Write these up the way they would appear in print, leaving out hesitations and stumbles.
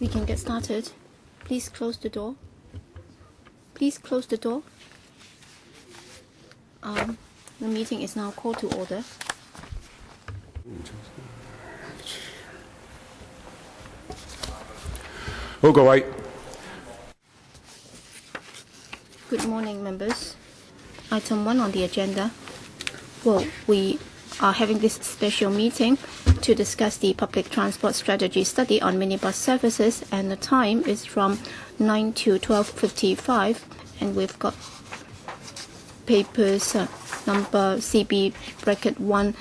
We can get started. Please close the door. Please close the door. The meeting is now called to order. Good morning, members. Item 1 on the agenda. Well, we are having this special meeting to discuss the public transport strategy study on minibus services, and the time is from 9 to 12:55, and we've got papers number CB bracket 1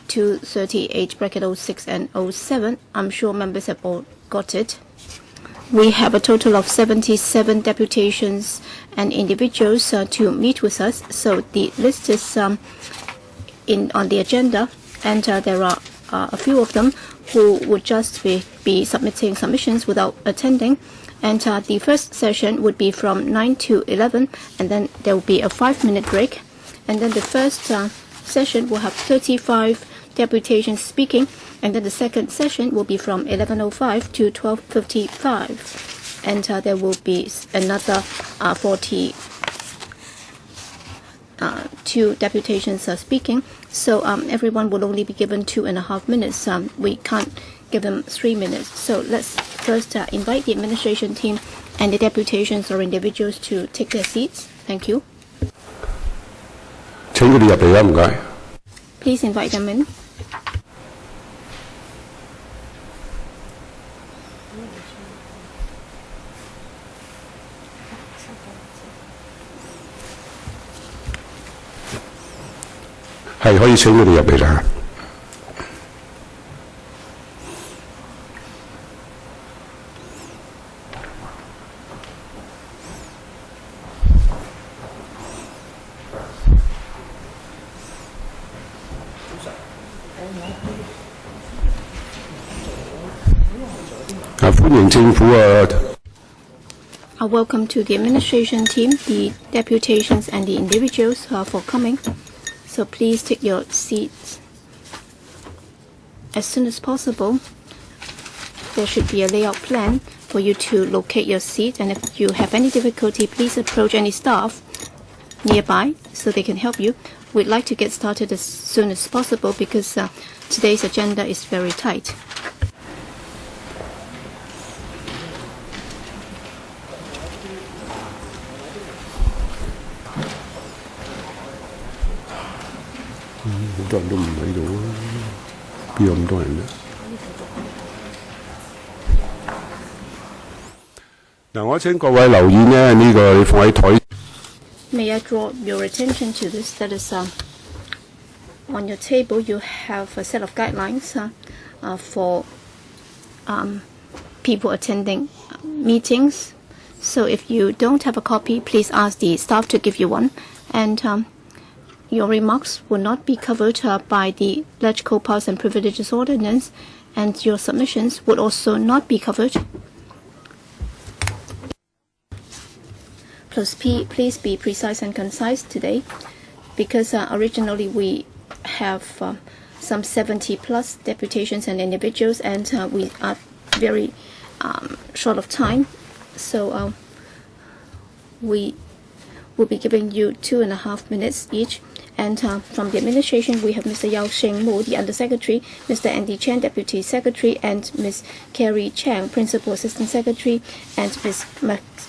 238 bracket 06 and 07. I'm sure members have all got it. We have a total of 77 deputations and individuals to meet with us. So the list is on the agenda, and there are a few of them who would just be submitting submissions without attending. And the first session would be from 9 to 11, and then there will be a 5-minute break. And then the first session will have 35 deputations speaking, and then the second session will be from 11:05 to 12:55, and there will be another 42 deputations speaking. So everyone will only be given 2.5 minutes. We can't give them 3 minutes. So let's first invite the administration team and the deputations or individuals to take their seats. Thank you. Please invite them in. Welcome to the administration team, the deputations and the individuals for coming. So please take your seats as soon as possible. There should be a layout plan for you to locate your seat, and if you have any difficulty, please approach any staff nearby so they can help you. We'd like to get started as soon as possible because today's agenda is very tight. May I draw your attention to this? That is, on your table you have a set of guidelines for people attending meetings. So if you don't have a copy, please ask the staff to give you one. And your remarks will not be covered by the Pledge Co-Powers and Privileges Ordinance, and your submissions would also not be covered. Please be precise and concise today, because originally we have some 70+ deputations and individuals, and we are very short of time. So we will be giving you 2.5 minutes each. And from the administration, we have Mr. Yao Sheng Mu, the Undersecretary, Mr. Andy Chen, Deputy Secretary, and Ms. Carrie Chang, Principal Assistant Secretary, and Ms.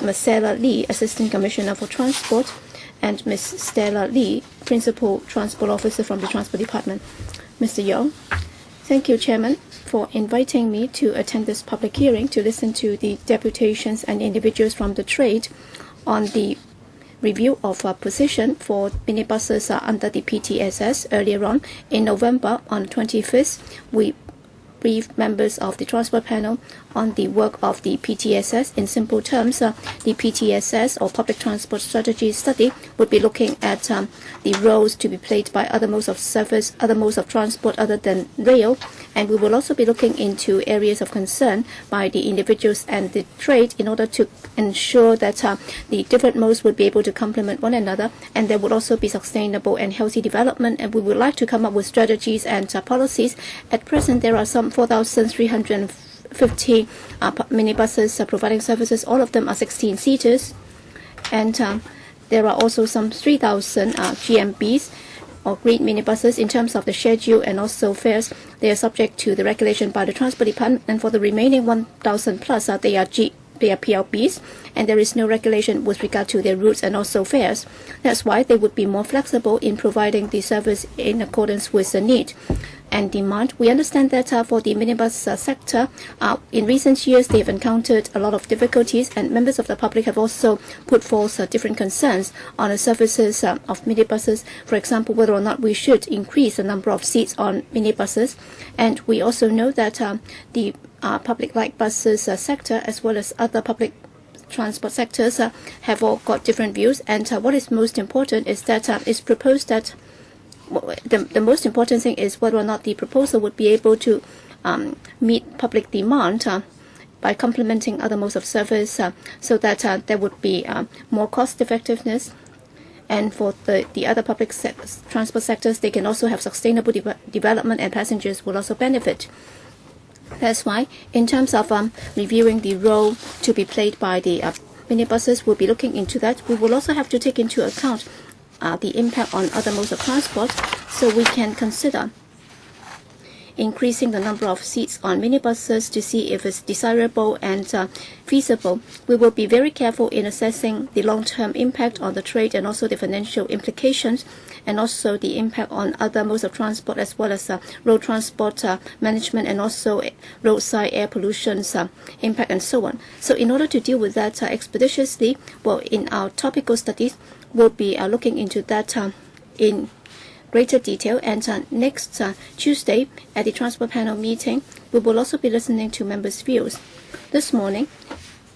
Marcella Lee, Assistant Commissioner for Transport, and Ms. Stella Lee, Principal Transport Officer from the Transport Department. Mr. Yao. Thank you, Chairman, for inviting me to attend this public hearing to listen to the deputations and individuals from the trade on the review of a position for minibuses under the PTSS. Earlier on in November, on 25th, we briefed members of the transport panel on the work of the PTSS. In simple terms, the PTSS, or Public Transport Strategy Study, would be looking at the roles to be played by other modes of service, other modes of transport other than rail, and we will also be looking into areas of concern by the individuals and the trade in order to ensure that the different modes would be able to complement one another, and there would also be sustainable and healthy development, and we would like to come up with strategies and policies. At present, there are some 4,300 50 minibuses providing services. All of them are 16-seaters. And there are also some 3,000 GMBs or green minibuses. In terms of the schedule and also fares, they are subject to the regulation by the Transport Department. And for the remaining 1,000 plus, they are PLBs, and there is no regulation with regard to their routes and also fares. That's why they would be more flexible in providing the service in accordance with the need and demand. We understand that for the minibus sector, in recent years they've encountered a lot of difficulties, and members of the public have also put forth different concerns on the services of minibuses. For example, whether or not we should increase the number of seats on minibuses. And we also know that the public light buses sector as well as other public transport sectors have all got different views. And what is most important is that it's proposed that the most important thing is whether or not the proposal would be able to meet public demand by complementing other modes of service, so that there would be more cost effectiveness. And for the other public transport sectors, they can also have sustainable development, and passengers will also benefit. That's why, in terms of reviewing the role to be played by the minibuses, we'll be looking into that. We will also have to take into account the impact on other modes of transport, so we can consider increasing the number of seats on minibuses to see if it's desirable and feasible. We will be very careful in assessing the long-term impact on the trade and also the financial implications, and also the impact on other modes of transport as well as road transport management, and also roadside air pollution impact and so on. So in order to deal with that expeditiously, well, in our topical studies, we'll be looking into that in greater detail. And next Tuesday at the Transport Panel meeting, we will also be listening to members' views. This morning,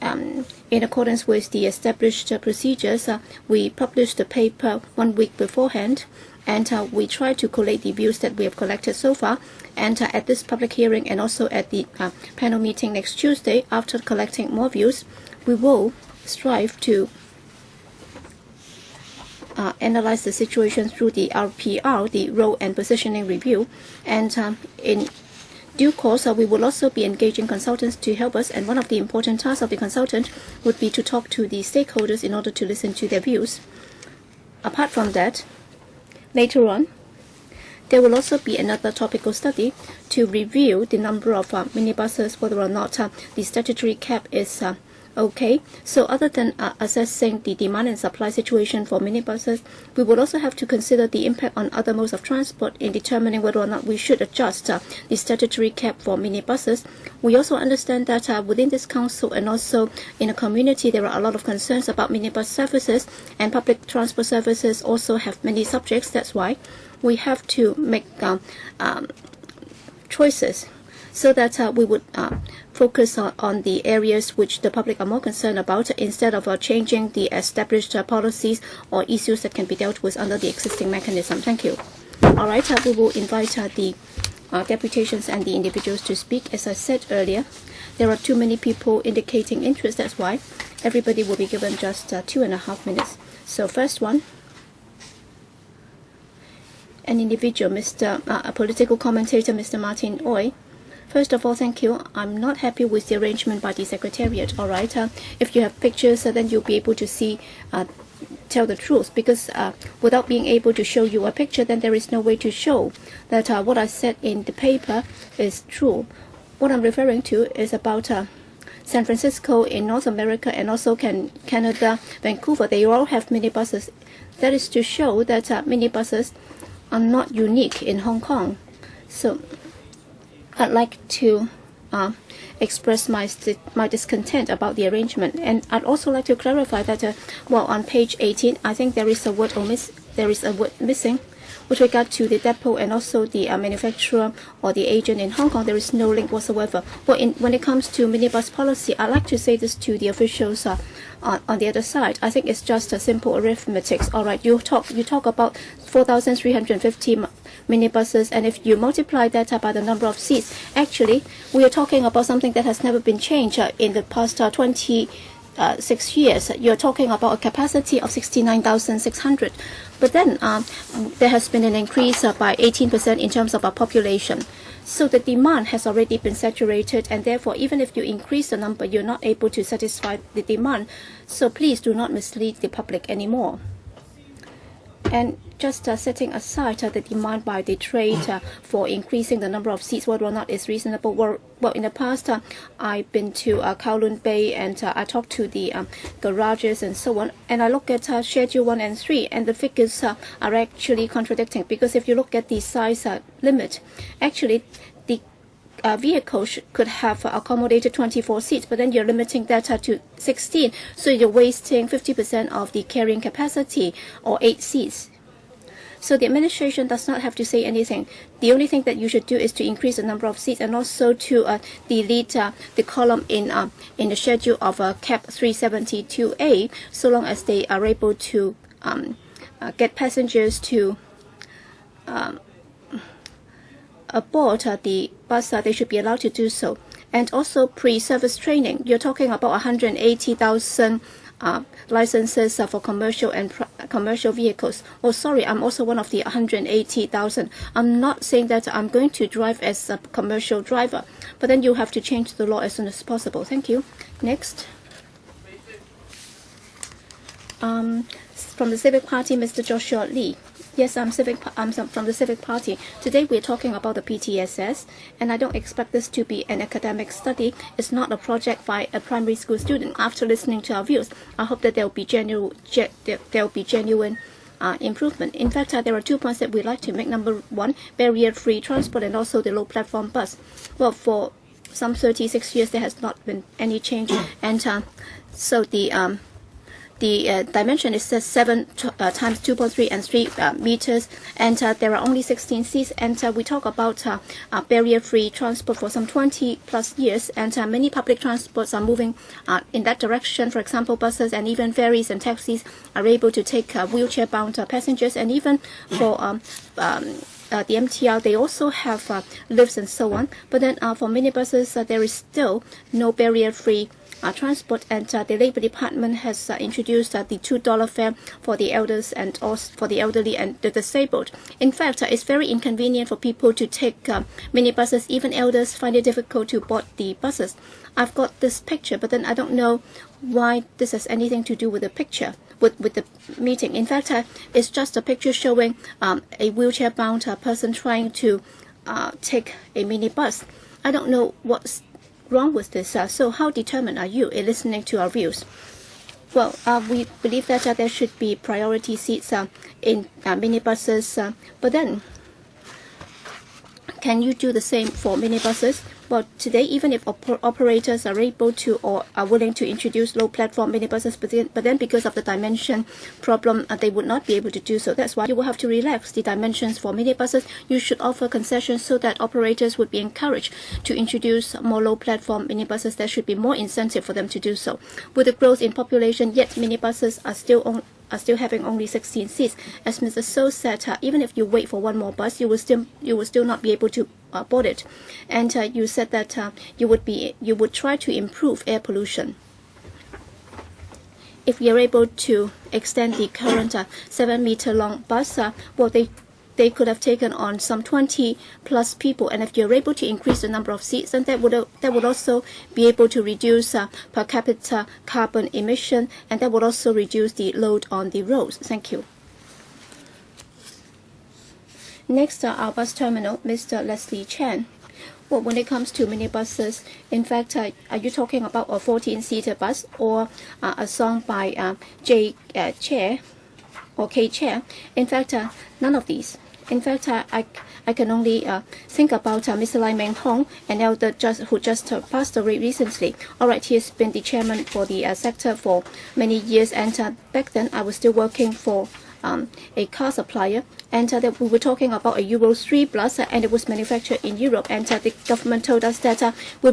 in accordance with the established procedures, we published the paper 1 week beforehand, and we try to collate the views that we have collected so far. And at this public hearing and also at the panel meeting next Tuesday, after collecting more views, we will strive to analyze the situation through the RPR, the Role and Positioning Review. And in due course, we will also be engaging consultants to help us. And one of the important tasks of the consultant would be to talk to the stakeholders in order to listen to their views. Apart from that, later on, there will also be another topical study to review the number of minibuses, whether or not the statutory cap is okay. So other than assessing the demand and supply situation for minibuses, we will also have to consider the impact on other modes of transport in determining whether or not we should adjust the statutory cap for minibuses. We also understand that within this council and also in the community, there are a lot of concerns about minibus services, and public transport services also have many subjects. That's why we have to make choices, so that we would focus on the areas which the public are more concerned about, instead of changing the established policies or issues that can be dealt with under the existing mechanism. Thank you. All right, we will invite the deputations and the individuals to speak. As I said earlier, there are too many people indicating interest. That's why everybody will be given just 2.5 minutes. So first one, an individual, a political commentator, Mr. Martin OEI. First of all, thank you. I'm not happy with the arrangement by the Secretariat. All right. If you have pictures, then you'll be able to see, tell the truth. Because without being able to show you a picture, then there is no way to show that what I said in the paper is true. What I'm referring to is about San Francisco in North America, and also Canada, Vancouver. They all have minibuses. That is to show that minibuses are not unique in Hong Kong. So I'd like to express my discontent about the arrangement, and I'd also like to clarify that well, on page 18, I think there is a word missing with regard to the depot and also the manufacturer or the agent in Hong Kong. There is no link whatsoever. Well, when it comes to minibus policy, I'd like to say this to the officials on the other side. I think it's just a simple arithmetic. All right, you talk about 4,350 minibuses, and if you multiply that by the number of seats, actually we are talking about something that has never been changed in the past 20 6 years, you're talking about a capacity of 69,600. But then there has been an increase by 18% in terms of our population. So the demand has already been saturated, and therefore, even if you increase the number, you're not able to satisfy the demand. So please do not mislead the public anymore. And just setting aside the demand by the trade for increasing the number of seats, whether or not it's reasonable. Well, in the past, I've been to Kowloon Bay, and I talked to the garages and so on, and I look at Schedule 1 and 3, and the figures are actually contradicting, because if you look at the size limit, actually the vehicle could have accommodated 24 seats, but then you're limiting that to 16, so you're wasting 50% of the carrying capacity, or 8 seats. So the administration does not have to say anything. The only thing that you should do is to increase the number of seats, and also to delete the column in the schedule of Cap 372A, so long as they are able to get passengers to aboard the bus, they should be allowed to do so. And also pre-service training. You're talking about 180,000 licenses for commercial and commercial vehicles. Oh, sorry, I'm also one of the 180,000. I'm not saying that I'm going to drive as a commercial driver, but then you have to change the law as soon as possible. Thank you. Next. From the Civic Party, Mr. Joshua Lee. Yes, I'm from the Civic Party. Today we're talking about the PTSS, and I don't expect this to be an academic study. It's not a project by a primary school student. After listening to our views, I hope that there will be genuine improvement. In fact, there are 2 points that we'd like to make. Number 1, barrier-free transport, and also the low-platform bus. Well, for some 36 years, there has not been any change, and so the dimension is 7 times 2.3 and 3 meters, and there are only 16 seats, and we talk about barrier-free transport for some 20 plus years, and many public transports are moving in that direction. For example, buses and even ferries and taxis are able to take wheelchair-bound passengers, and even for the MTR, they also have lifts and so on. But then for minibuses, there is still no barrier-free transport, and the Labour Department has introduced the $2 fare for the elders and also for the elderly and the disabled. In fact, it's very inconvenient for people to take minibuses. Even elders find it difficult to board the buses. I've got this picture, but then I don't know why this has anything to do with the picture, with the meeting. In fact, it's just a picture showing a wheelchair-bound person trying to take a minibus. I don't know what's wrong with this. So how determined are you in listening to our views? Well, we believe that there should be priority seats in minibuses, but then can you do the same for minibuses? Well, today, even if operators are able to or are willing to introduce low-platform minibuses, but then because of the dimension problem, they would not be able to do so. That's why you will have to relax the dimensions for minibuses. You should offer concessions so that operators would be encouraged to introduce more low-platform minibuses. There should be more incentive for them to do so. With the growth in population, yet minibuses are still having only 16 seats. As Mr. So said, even if you wait for one more bus, you will still not be able to board it. And you said that you would try to improve air pollution. If we are able to extend the current 7-meter long bus, well, they could have taken on some 20 plus people, and if you're able to increase the number of seats, then that would also be able to reduce per capita carbon emission, and that would also reduce the load on the roads. Thank you. Next, our bus terminal, Mr. Leslie Chan. Well, when it comes to minibuses, in fact, are you talking about a 14-seater bus or a song by J. Chair or K. Chair? In fact, none of these. In fact, I can only think about Mr. Lai Meng Hong, an elder who just passed away recently. All right, he has been the chairman for the sector for many years, and back then I was still working for a car supplier, and that we were talking about a Euro 3 bus, and it was manufactured in Europe, and the government told us that we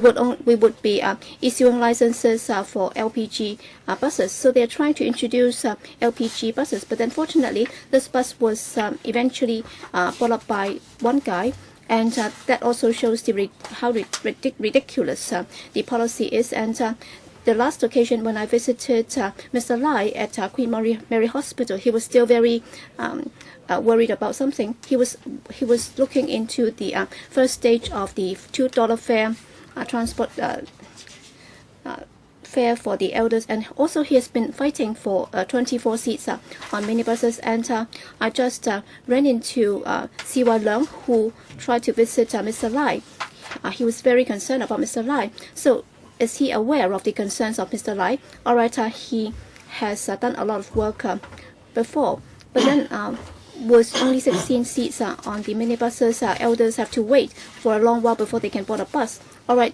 would be issuing licenses for LPG buses. So they're trying to introduce LPG buses, but unfortunately this bus was eventually brought up by one guy, and that also shows how ridiculous the policy is. And the last occasion when I visited Mr. Lai at Queen Mary Hospital, he was still very worried about something. He was looking into the first stage of the $2 fare transport fare for the elders, and also he has been fighting for 24 seats on minibuses. And I just ran into C.Y. Leung, who tried to visit Mr. Lai. He was very concerned about Mr. Lai. So is he aware of the concerns of Mr. Lai? All right, he has done a lot of work before, but then was only 16 seats on the minibuses. Elders have to wait for a long while before they can board a bus. All right.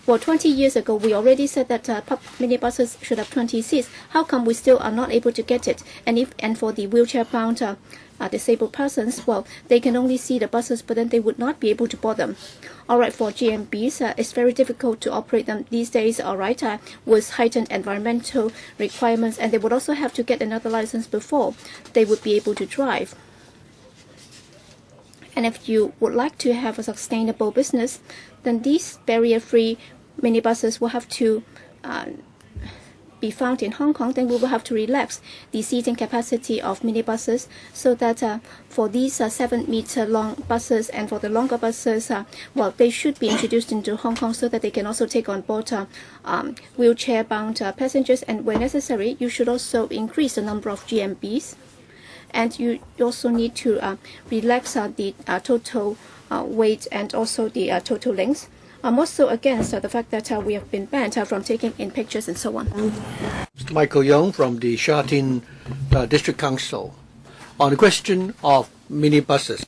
Well, 20 years ago, we already said that minibuses should have 20 seats. How come we still are not able to get it? And for the wheelchair-bound disabled persons, well, they can only see the buses, but then they would not be able to board them. All right, for GMBs, it's very difficult to operate them these days, all right, with heightened environmental requirements, and they would also have to get another license before they would be able to drive. And if you would like to have a sustainable business, then these barrier-free minibuses will have to be found in Hong Kong. Then we will have to relax the seating capacity of minibuses so that for these 7-meter long buses and for the longer buses, well, they should be introduced into Hong Kong so that they can also take on board wheelchair-bound passengers. And where necessary, you should also increase the number of GMBs. And you also need to relax the total weight and also the total length. I'm also against the fact that we have been banned from taking in pictures and so on. Mr. Michael Young from the Sha Tin District Council. On the question of minibuses,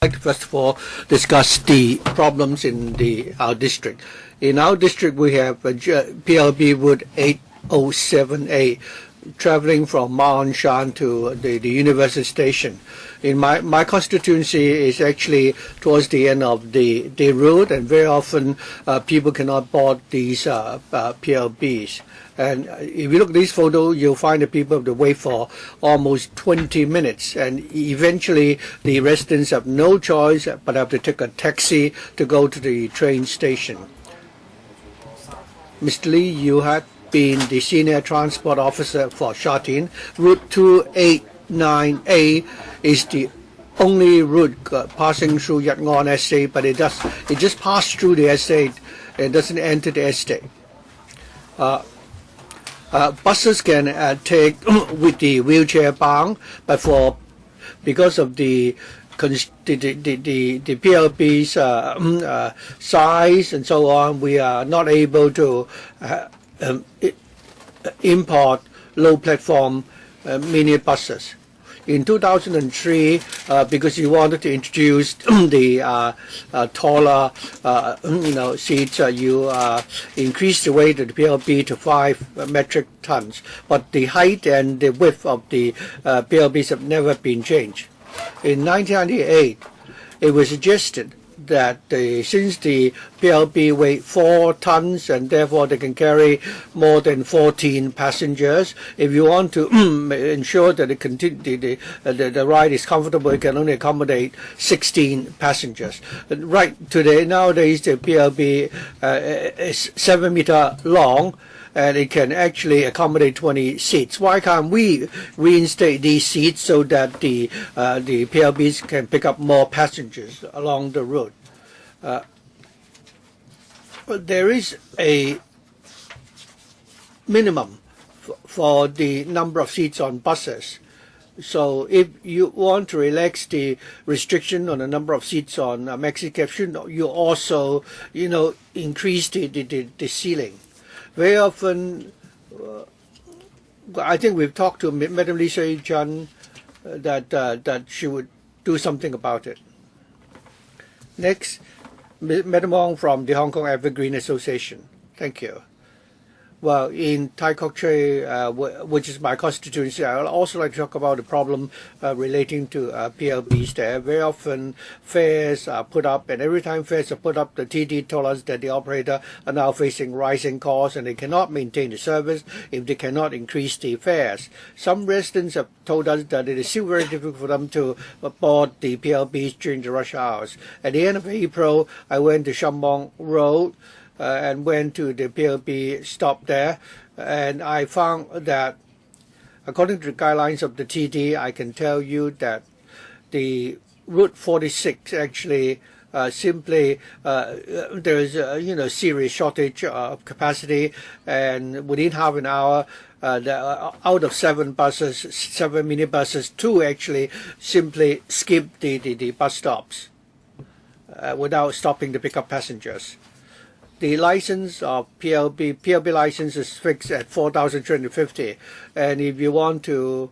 I'd like to first of all discuss the problems in our district. In our district, we have PLB Route 807A, traveling from Ma On Shan to the University Station. In my constituency is actually towards the end of the road, and very often people cannot board these PLBs. And if you look at this photo, you'll find that people have to wait for almost 20 minutes, and eventually the residents have no choice but have to take a taxi to go to the train station. Mr. Lee, you had been the senior transport officer for Sha Tin. Route 289A is the only route passing through Yat Ngon Estate, but it just passed through the estate. It doesn't enter the estate. Buses can take with the wheelchair bound, but because of the PLB's size and so on, we are not able to import low platform minibuses. In 2003, because you wanted to introduce the taller seats, you increased the weight of the PLB to 5 metric tons. But the height and the width of the PLBs have never been changed. In 1998, it was suggested that since the PLB weigh 4 tons and therefore they can carry more than 14 passengers, if you want to ensure that the ride is comfortable, it can only accommodate 16 passengers. Right nowadays the PLB is 7 meter long, and it can actually accommodate 20 seats. Why can't we reinstate these seats so that the PLBs can pick up more passengers along the route? There is a minimum for the number of seats on buses. So if you want to relax the restriction on the number of seats on maxi-cab, you also increase the ceiling. Very often, I think we've talked to Madam Lee Shui-Chan that she would do something about it. Next, Madam Wong from the Hong Kong Evergreen Association. Thank you. Well, in Tai Kok Tsui, which is my constituency, I would also like to talk about the problem relating to PLBs there. Very often fares are put up, and every time fares are put up, the TD told us that the operator are now facing rising costs and they cannot maintain the service if they cannot increase the fares. Some residents have told us that it is still very difficult for them to board the PLBs during the rush hours. At the end of April, I went to Shambong Road, and went to the PLB stop there, and I found that according to the guidelines of the TD, I can tell you that the Route 46 actually simply there is a serious shortage of capacity, and within half an hour, out of 7 minibuses, 2 actually simply skipped the bus stops without stopping to pick up passengers. The license of PLB license is fixed at 4,350, and if you want to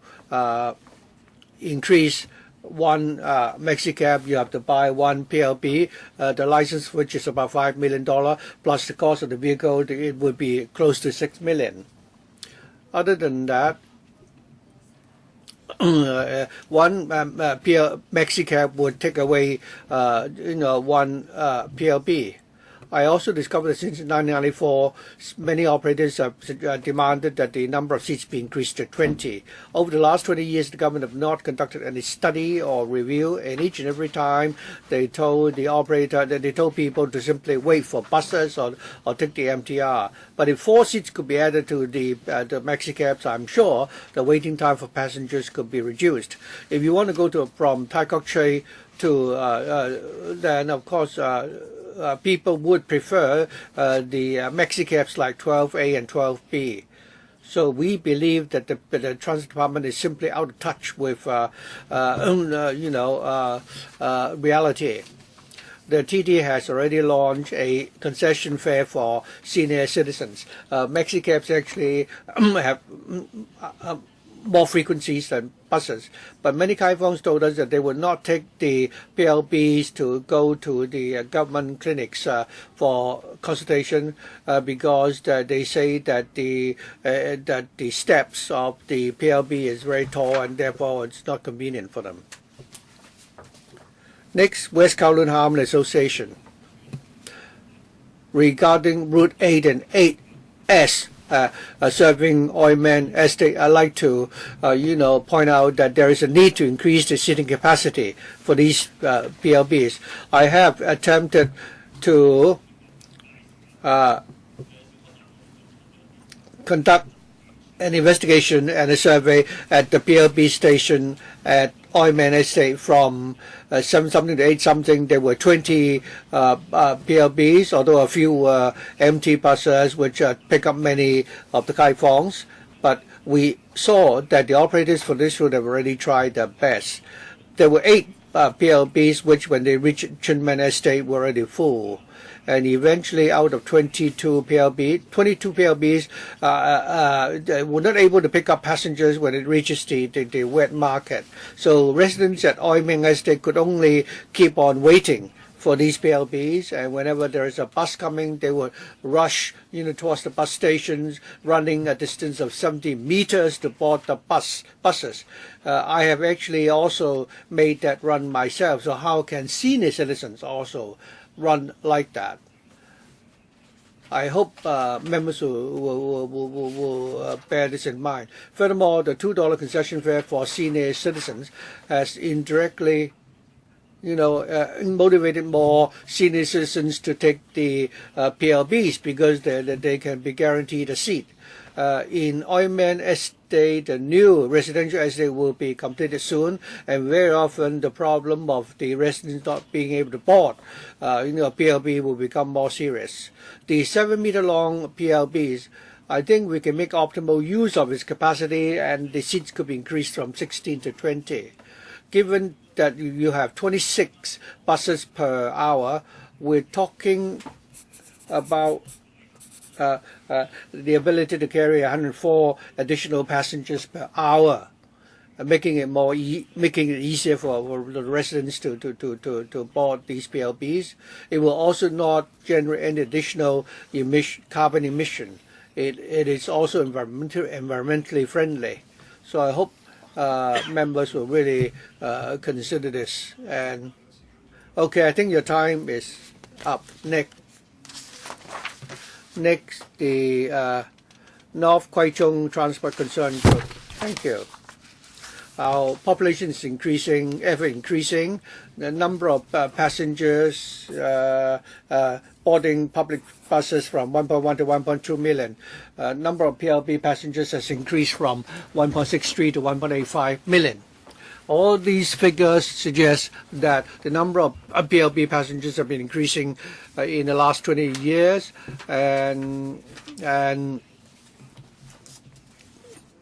increase one Mexicab, you have to buy one PLB. The license, which is about $5 million, plus the cost of the vehicle, it would be close to $6 million. Other than that, one Mexicab would take away, one PLB. I also discovered that since 1994, many operators have demanded that the number of seats be increased to 20. Over the last 20 years, the government have not conducted any study or review, and each and every time they told the operator that they told people to simply wait for buses or take the MTR. But if 4 seats could be added to the Mexicabs, I'm sure the waiting time for passengers could be reduced. If you want to go from Tai Kok Tsui to then of course people would prefer the Mexicabs like 12A and 12B. So we believe that the Transit Department is simply out of touch with reality. The TD has already launched a concession fare for senior citizens. Mexicabs actually have more frequencies than buses, but many Kaifongs told us that they would not take the PLBs to go to the government clinics for consultation because they say that the steps of the PLB is very tall and therefore it's not convenient for them. Next, West Kowloon Harmony Association. Regarding Route 8 and 8S, serving Oilman Estate, I'd like to, point out that there is a need to increase the seating capacity for these PLBs. I have attempted to conduct an investigation and a survey at the PLB station at Oilman Estate from 7-something to 8-something. There were 20 PLBs, although a few empty buses which pick up many of the Kaifongs. But we saw that the operators for this route have already tried their best. There were 8 PLBs which, when they reached Chunman Estate, were already full. And eventually, out of 22 PLBs were not able to pick up passengers when it reaches the wet market. So residents at Oilman Estate could only keep on waiting for these PLBs, and whenever there is a bus coming, they would rush, towards the bus stations, running a distance of 70 meters to board the buses. I have actually also made that run myself. So how can senior citizens also run like that? I hope members will bear this in mind. Furthermore, the $2 concession fare for senior citizens has indirectly motivated more senior citizens to take the PLBs because they can be guaranteed a seat. In Oilman Estate, the new residential estate will be completed soon, and very often the problem of the residents not being able to board, PLB will become more serious. The 7-meter-long PLBs, I think we can make optimal use of its capacity, and the seats could be increased from 16 to 20. Given that you have 26 buses per hour, we're talking about the ability to carry 104 additional passengers per hour, making it easier for the residents to board these PLBs. It will also not generate any additional carbon emission. It is also environmentally friendly. So I hope members will really consider this. And okay, I think your time is up. Next, the North Kwai Chung Transport Concern Group. Thank you. our population is increasing, ever increasing. The number of passengers boarding public buses from 1.1 to 1.2 million. Number of PLB passengers has increased from 1.63 to 1.85 million. All these figures suggest that the number of PLB passengers have been increasing in the last 20 years, and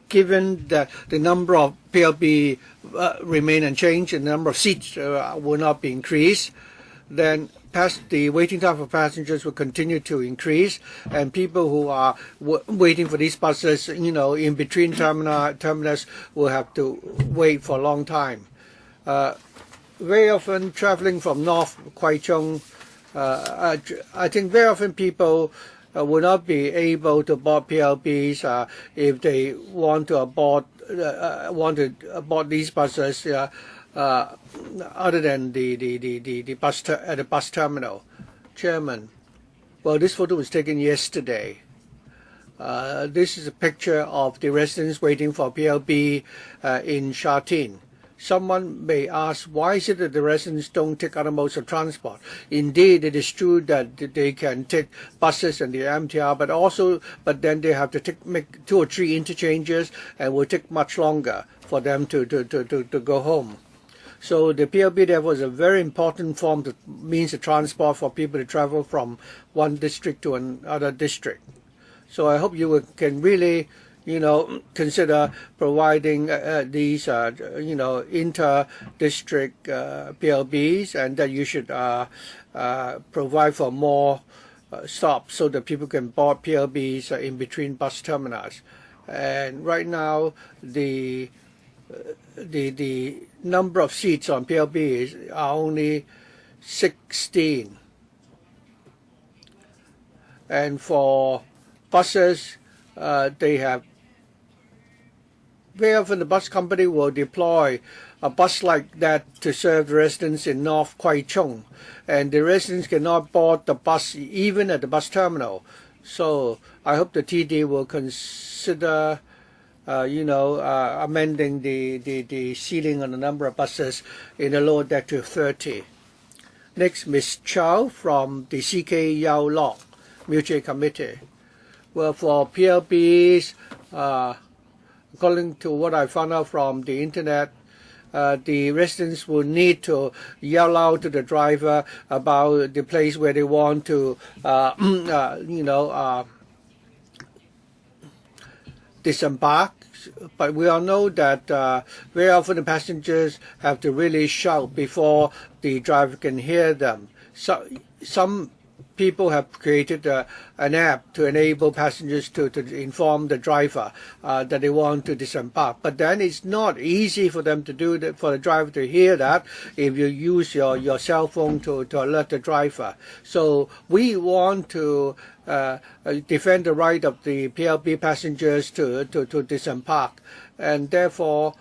given that the number of PLB remain unchanged and the number of seats will not be increased, then the waiting time for passengers will continue to increase, and people who are waiting for these buses, in between terminus will have to wait for a long time. Very often traveling from North Kwai Chung, I think very often people will not be able to board PLBs if they want to board these buses other than the bus at the bus terminal. Chairman, well, this photo was taken yesterday. This is a picture of the residents waiting for PLB in Sha Tin. Someone may ask, why is it that the residents don't take other modes of transport? Indeed, it is true that they can take buses and the MTR, but then they have to make 2 or 3 interchanges, and will take much longer for them to go home. So the PLB therefore is a very important means of transport for people to travel from one district to another district. So I hope you can really consider providing these, inter-district PLBs, and that you should provide for more stops so that people can board PLBs in between bus terminals. And right now, the number of seats on PLBs are only 16. And for buses, they have very often the bus company will deploy a bus like that to serve the residents in North Kwai Chung, and the residents cannot board the bus even at the bus terminal. So I hope the TD will consider amending the ceiling on the number of buses in the lower deck to 30. Next, Ms. Chow from the CK Yao Lok Mutual Committee. Well, for PLBs, according to what I found out from the internet, the residents will need to yell out to the driver about the place where they want to, disembark. But we all know that very often the passengers have to really shout before the driver can hear them. So some people have created an app to enable passengers to inform the driver that they want to disembark. But then it's not easy for them to do that, for the driver to hear that if you use your cell phone to alert the driver. So we want to defend the right of the PLB passengers to disembark, and therefore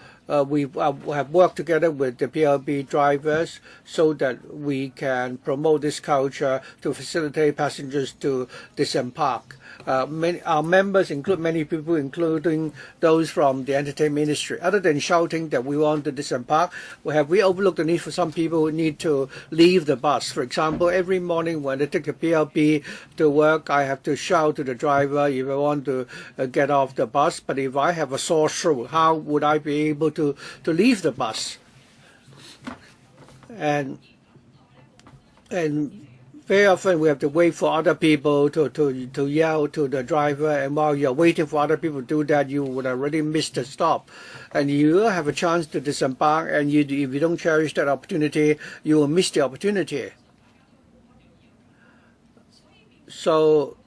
we have worked together with the PLB drivers so that we can promote this culture to facilitate passengers to disembark. Our members include many people, including those from the entertainment industry. Other than shouting that we want to disembark, we overlooked the need for some people who need to leave the bus. For example, every morning when I take the PLB to work, I have to shout to the driver if I want to get off the bus. But if I have a sore throat, how would I be able to leave the bus? And very often we have to wait for other people to yell to the driver, and while you're waiting for other people to do that, you would already miss the stop. And you will have a chance to disembark, and if you don't cherish that opportunity, you will miss the opportunity. So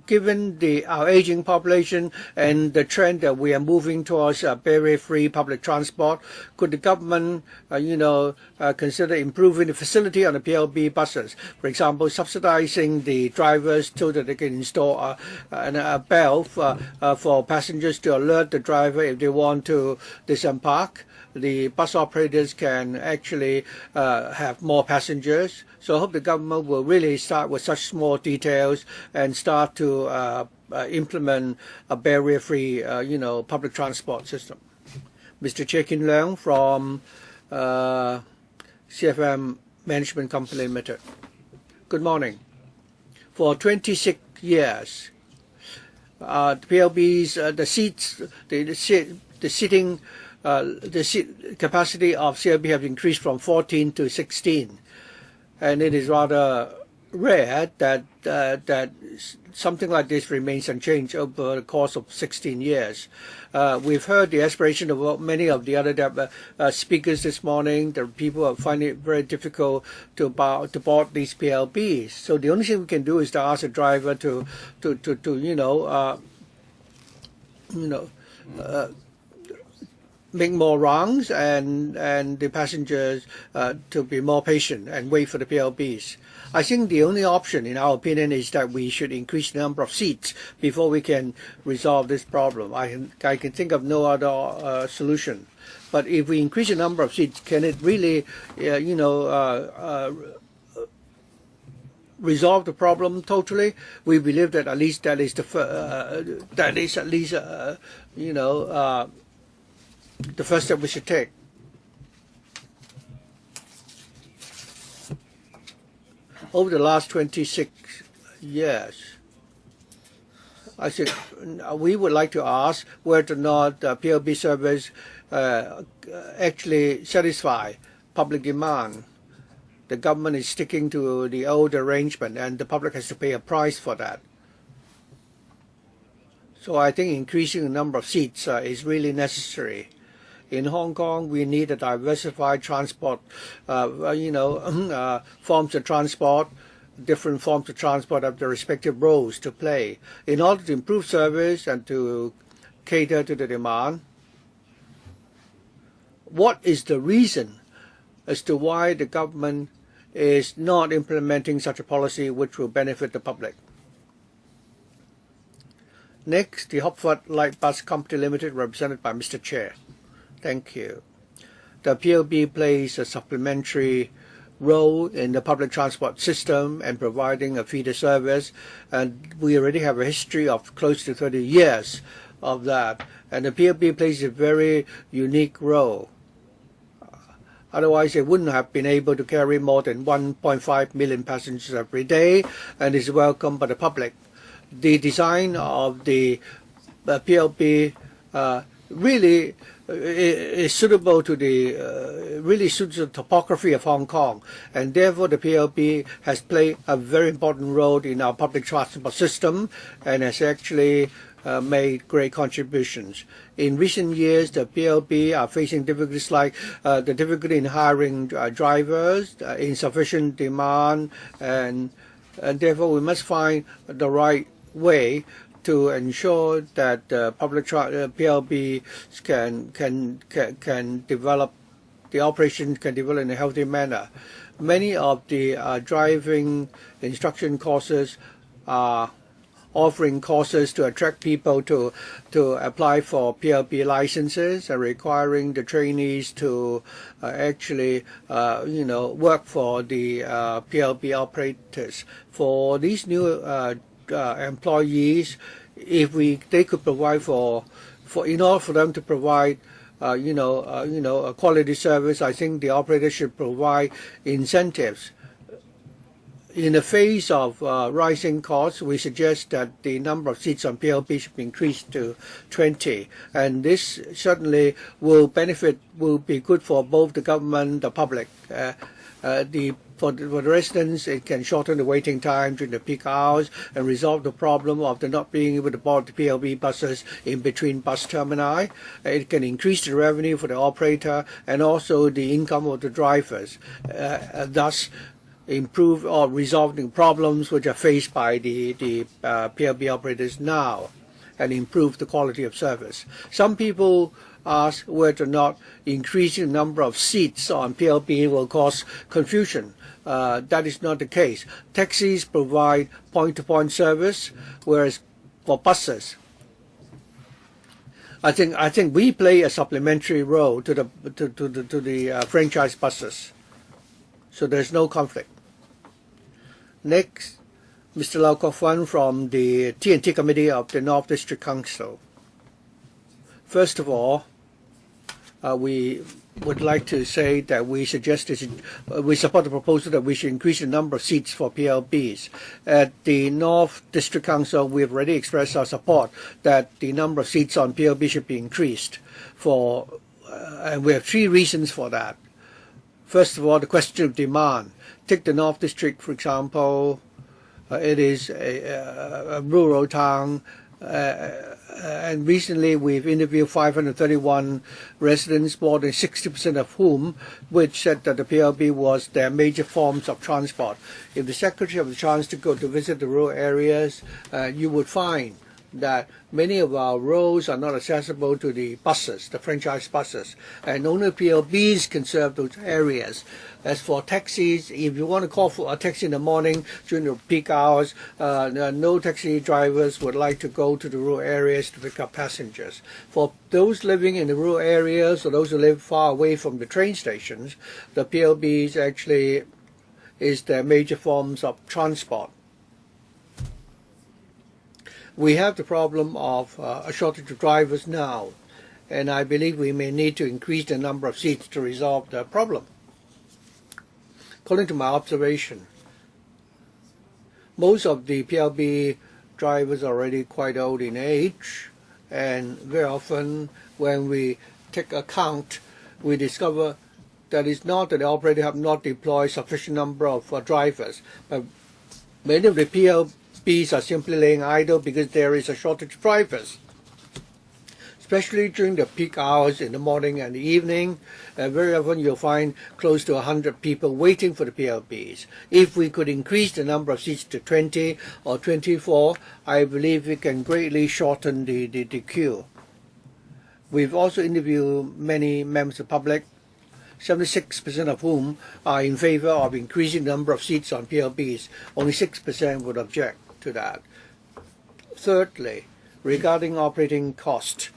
given our aging population and the trend that we are moving towards barrier-free public transport, could the government, consider improving the facility on the PLB buses? For example, subsidizing the drivers so that they can install a bell for passengers to alert the driver if they want to disembark. The bus operators can actually have more passengers. So I hope the government will really start with such small details and start to implement a barrier-free, public transport system. Mr. Che Kin Leung from CFM Management Company Limited. Good morning. For 26 years, the PLB's the seat capacity of CLB have increased from 14 to 16, and it is rather rare that something like this remains unchanged over the course of 16 years. We've heard the aspiration of many of the other speakers this morning. The people are finding it very difficult to board these PLBs. So the only thing we can do is to ask the driver to make more rounds and the passengers to be more patient and wait for the PLBs. I think the only option, in our opinion, is that we should increase the number of seats before we can resolve this problem. I can think of no other solution. But if we increase the number of seats, can it really, resolve the problem totally? We believe that at least that is the first step we should take. Over the last 26 years, I think we would like to ask whether or not PLB service actually satisfy public demand. The government is sticking to the old arrangement, and the public has to pay a price for that. So I think increasing the number of seats is really necessary. In Hong Kong, we need a diversified transport, forms of transport. Different forms of transport have their respective roles to play. In order to improve service and to cater to the demand, what is the reason as to why the government is not implementing such a policy which will benefit the public? Next, the Hopford Light Bus Company Limited, represented by Mr. Chair. Thank you. The PLB plays a supplementary role in the public transport system and providing a feeder service, and we already have a history of close to 30 years of that, and the PLB plays a very unique role. Otherwise, it wouldn't have been able to carry more than 1.5 million passengers every day, and is welcomed by the public. The design of the PLB really is suitable to really suits the topography of Hong Kong, and therefore the PLB has played a very important role in our public transport system and has actually made great contributions. In recent years, the PLB are facing difficulties like the difficulty in hiring drivers, insufficient demand, and therefore we must find the right way to ensure that public PLB can develop, the operation can develop in a healthy manner. Many of the driving instruction courses are offering courses to attract people to apply for PLB licenses and requiring the trainees to actually work for the PLB operators. For these new employees, if they could provide in order for them to provide a quality service, I think the operator should provide incentives. In the face of rising costs, we suggest that the number of seats on PLB should be increased to 20, and this certainly will be good for both the government, the public. For the residents, it can shorten the waiting time during the peak hours and resolve the problem of not being able to board the PLB buses in between bus termini. It can increase the revenue for the operator and also the income of the drivers, thus improve or resolving problems which are faced by the PLB operators now, and improve the quality of service. Some people ask whether or not increasing the number of seats on PLB will cause confusion. That is not the case. Taxis provide point-to-point service, whereas for buses, I think we play a supplementary role to the franchise buses, so there's no conflict. Next, Mr. Lau Kok Wan from the T&T Committee of the North District Council. First of all, we would like to say that we support the proposal that we should increase the number of seats for PLBs. At the North District Council, we have already expressed our support that the number of seats on PLB should be increased and we have 3 reasons for that. First of all, the question of demand. Take the North District, for example. It is a rural town. And recently we've interviewed 531 residents, more than 60% of whom which said that the PLB was their major forms of transport. If the Secretary have the chance to go to visit the rural areas, you would find that many of our roads are not accessible to the buses, the franchise buses, and only PLBs can serve those areas. As for taxis, if you want to call for a taxi in the morning during the peak hours, no taxi drivers would like to go to the rural areas to pick up passengers. For those living in the rural areas or those who live far away from the train stations, the PLBs actually is their major forms of transport. We have the problem of a shortage of drivers now, and I believe we may need to increase the number of seats to resolve the problem. According to my observation, most of the PLB drivers are already quite old in age, and very often when we take account, we discover that it's not that the operator have not deployed sufficient number of drivers, but many of the PLBs are simply laying idle because there is a shortage of drivers, especially during the peak hours in the morning and the evening. Very often you'll find close to 100 people waiting for the PLBs. If we could increase the number of seats to 20 or 24, I believe we can greatly shorten the queue. We've also interviewed many members of the public, 76% of whom are in favor of increasing the number of seats on PLBs. Only 6% would object to that. Thirdly, regarding operating cost,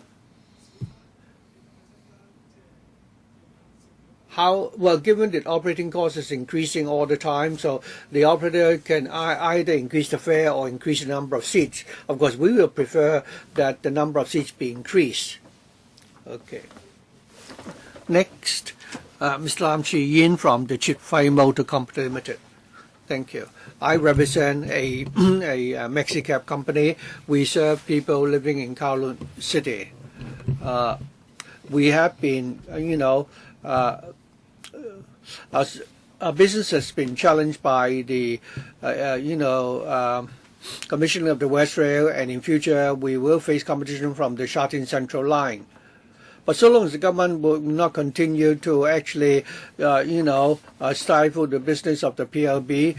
given that operating cost is increasing all the time, so the operator can either increase the fare or increase the number of seats. Of course, we will prefer that the number of seats be increased. Okay. Next, Mr. Lam Chi Yin from the Chit Fai Motor Company Limited. Thank you. I represent a Mexicab company. We serve people living in Kowloon City. We have been, our business has been challenged by the, commissioning of the West Rail, and in future we will face competition from the Sha Tin Central Line. But so long as the government will not continue to actually, stifle the business of the PLB,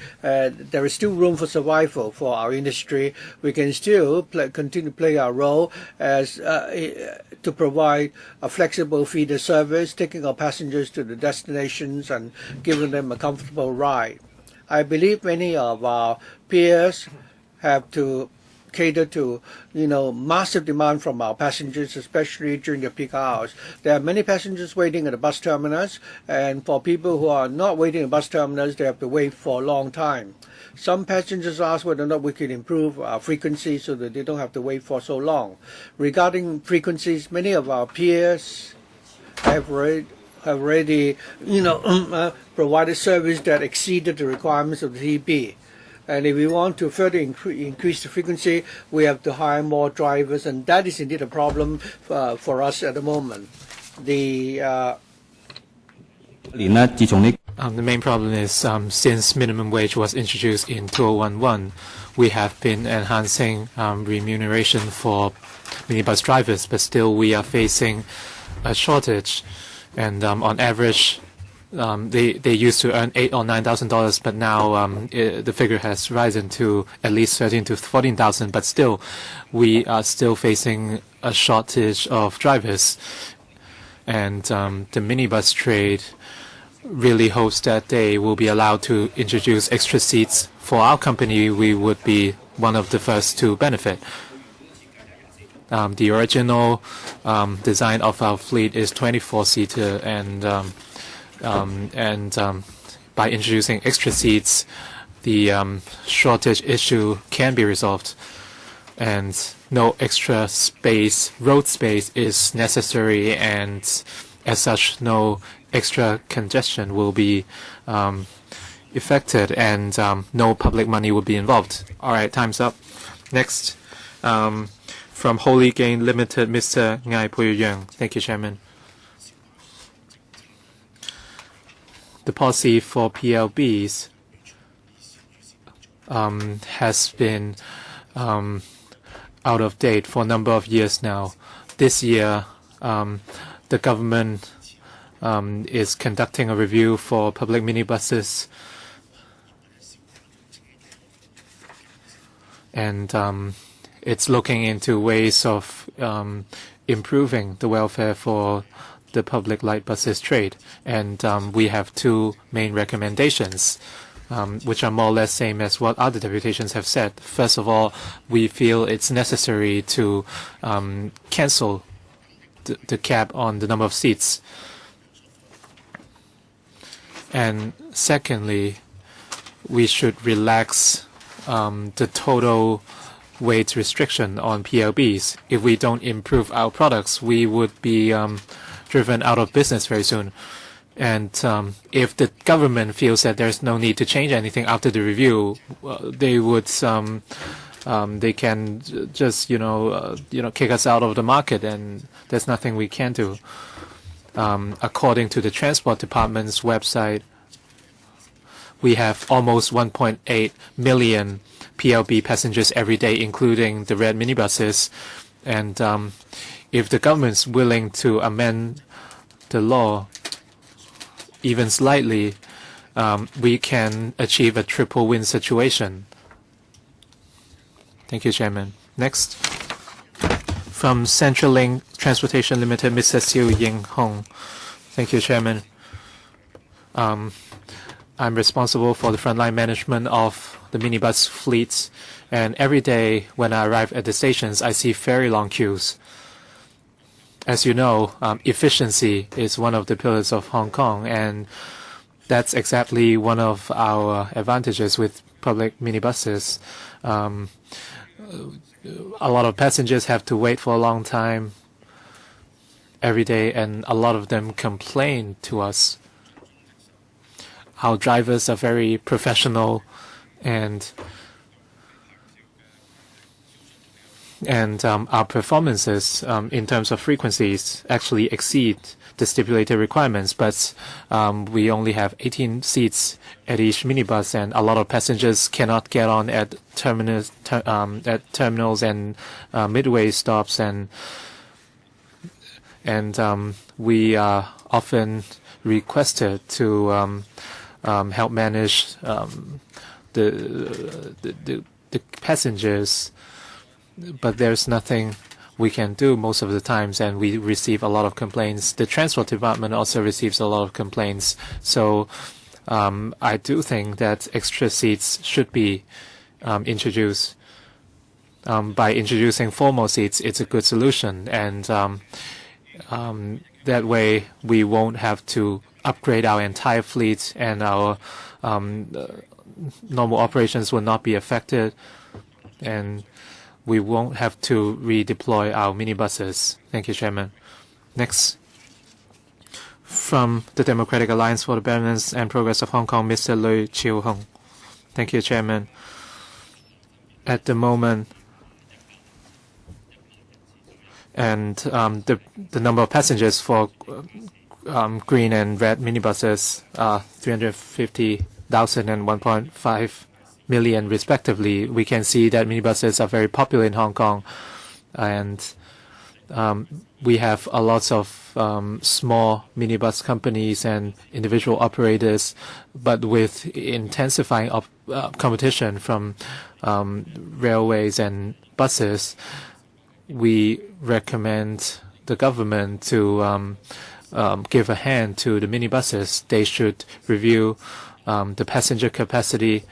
there is still room for survival for our industry. We can still continue to play our role as to provide a flexible feeder service, taking our passengers to the destinations and giving them a comfortable ride. I believe many of our peers have to cater to, massive demand from our passengers, especially during the peak hours. There are many passengers waiting at the bus terminus, and for people who are not waiting at bus terminus, they have to wait for a long time. Some passengers ask whether or not we can improve our frequency so that they don't have to wait for so long. Regarding frequencies, many of our peers have already provided service that exceeded the requirements of the TB. And if we want to further increase the frequency, we have to hire more drivers, and that is indeed a problem for us at the moment. The main problem is since minimum wage was introduced in 2011, we have been enhancing remuneration for minibus drivers, but still we are facing a shortage, and on average they used to earn $8,000 or $9,000, but now the figure has risen to at least $13,000 to $14,000. But still, we are still facing a shortage of drivers, and the minibus trade really hopes that they will be allowed to introduce extra seats. For our company, we would be one of the first to benefit. The original design of our fleet is 24-seater, and by introducing extra seats, the shortage issue can be resolved, and no extra space, road space, is necessary, and as such, no extra congestion will be affected, and no public money will be involved. All right, time's up. Next, from Holy Gain Limited, Mr. Ngai Puyuyang. Thank you, Chairman. The policy for PLBs has been out of date for a number of years now. This year, the government is conducting a review for public minibuses, and it's looking into ways of improving the welfare for the public light buses trade. And we have two main recommendations, which are more or less same as what other deputations have said. First of all, we feel it's necessary to cancel the cap on the number of seats. And secondly, we should relax the total weight restriction on PLBs. If we don't improve our products, we would be driven out of business very soon. And if the government feels that there's no need to change anything after the review, they would they can just kick us out of the market, and there's nothing we can do. According to the Transport Department's website, we have almost 1.8 million PLB passengers every day, including the red minibuses. And if the government's willing to amend the law even slightly, we can achieve a triple win situation. Thank you, Chairman. Next, from Central Link Transportation Limited, Mr. Siu Ying Hong. Thank you, Chairman. I'm responsible for the frontline management of the minibus fleets, and every day when I arrive at the stations, I see very long queues. As you know, efficiency is one of the pillars of Hong Kong, and that's exactly one of our advantages with public minibuses. A lot of passengers have to wait for a long time every day, and a lot of them complain to us. Our drivers are very professional, and our performances in terms of frequencies actually exceed the stipulated requirements, but we only have 18 seats at each minibus, and a lot of passengers cannot get on at terminals and midway stops, and we are often requested to help manage the passengers, but there's nothing we can do most of the times, and we receive a lot of complaints. The Transport Department also receives a lot of complaints. So I do think that extra seats should be introduced. By introducing 4 more seats, it's a good solution, and that way we won't have to upgrade our entire fleet, and our normal operations will not be affected, and we won't have to redeploy our minibuses. Thank you, Chairman. Next, from the Democratic Alliance for the Betterment and Progress of Hong Kong, Mr. Lui Chiu Hong. Thank you, Chairman. At the moment, and the number of passengers for green and red minibuses are 350,000 and 1.5 million respectively. We can see that minibuses are very popular in Hong Kong, and we have a lot of small minibus companies and individual operators, but with intensifying competition from railways and buses, we recommend the government to give a hand to the minibuses. They should review the passenger capacity.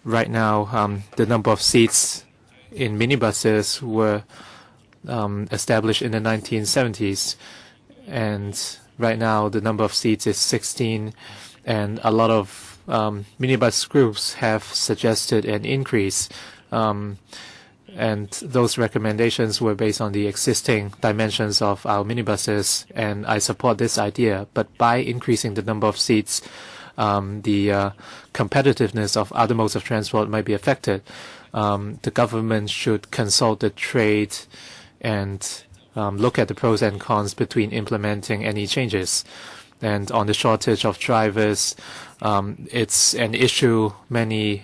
Right now, the number of seats in minibuses were established in the 1970s, and right now the number of seats is 16, and a lot of minibus groups have suggested an increase. And those recommendations were based on the existing dimensions of our minibuses, and I support this idea. But by increasing the number of seats, the competitiveness of other modes of transport might be affected. The government should consult the trade and look at the pros and cons between implementing any changes. And on the shortage of drivers, it's an issue many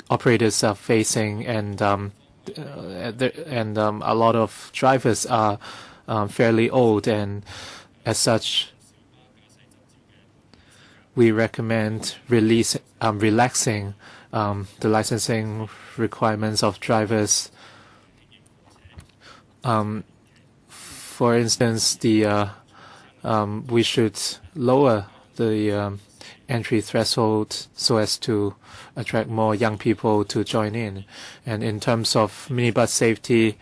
operators are facing, and a lot of drivers are fairly old, and as such, we recommend relaxing the licensing requirements of drivers. For instance, we should lower the entry threshold so as to attract more young people to join in. And in terms of minibus safety,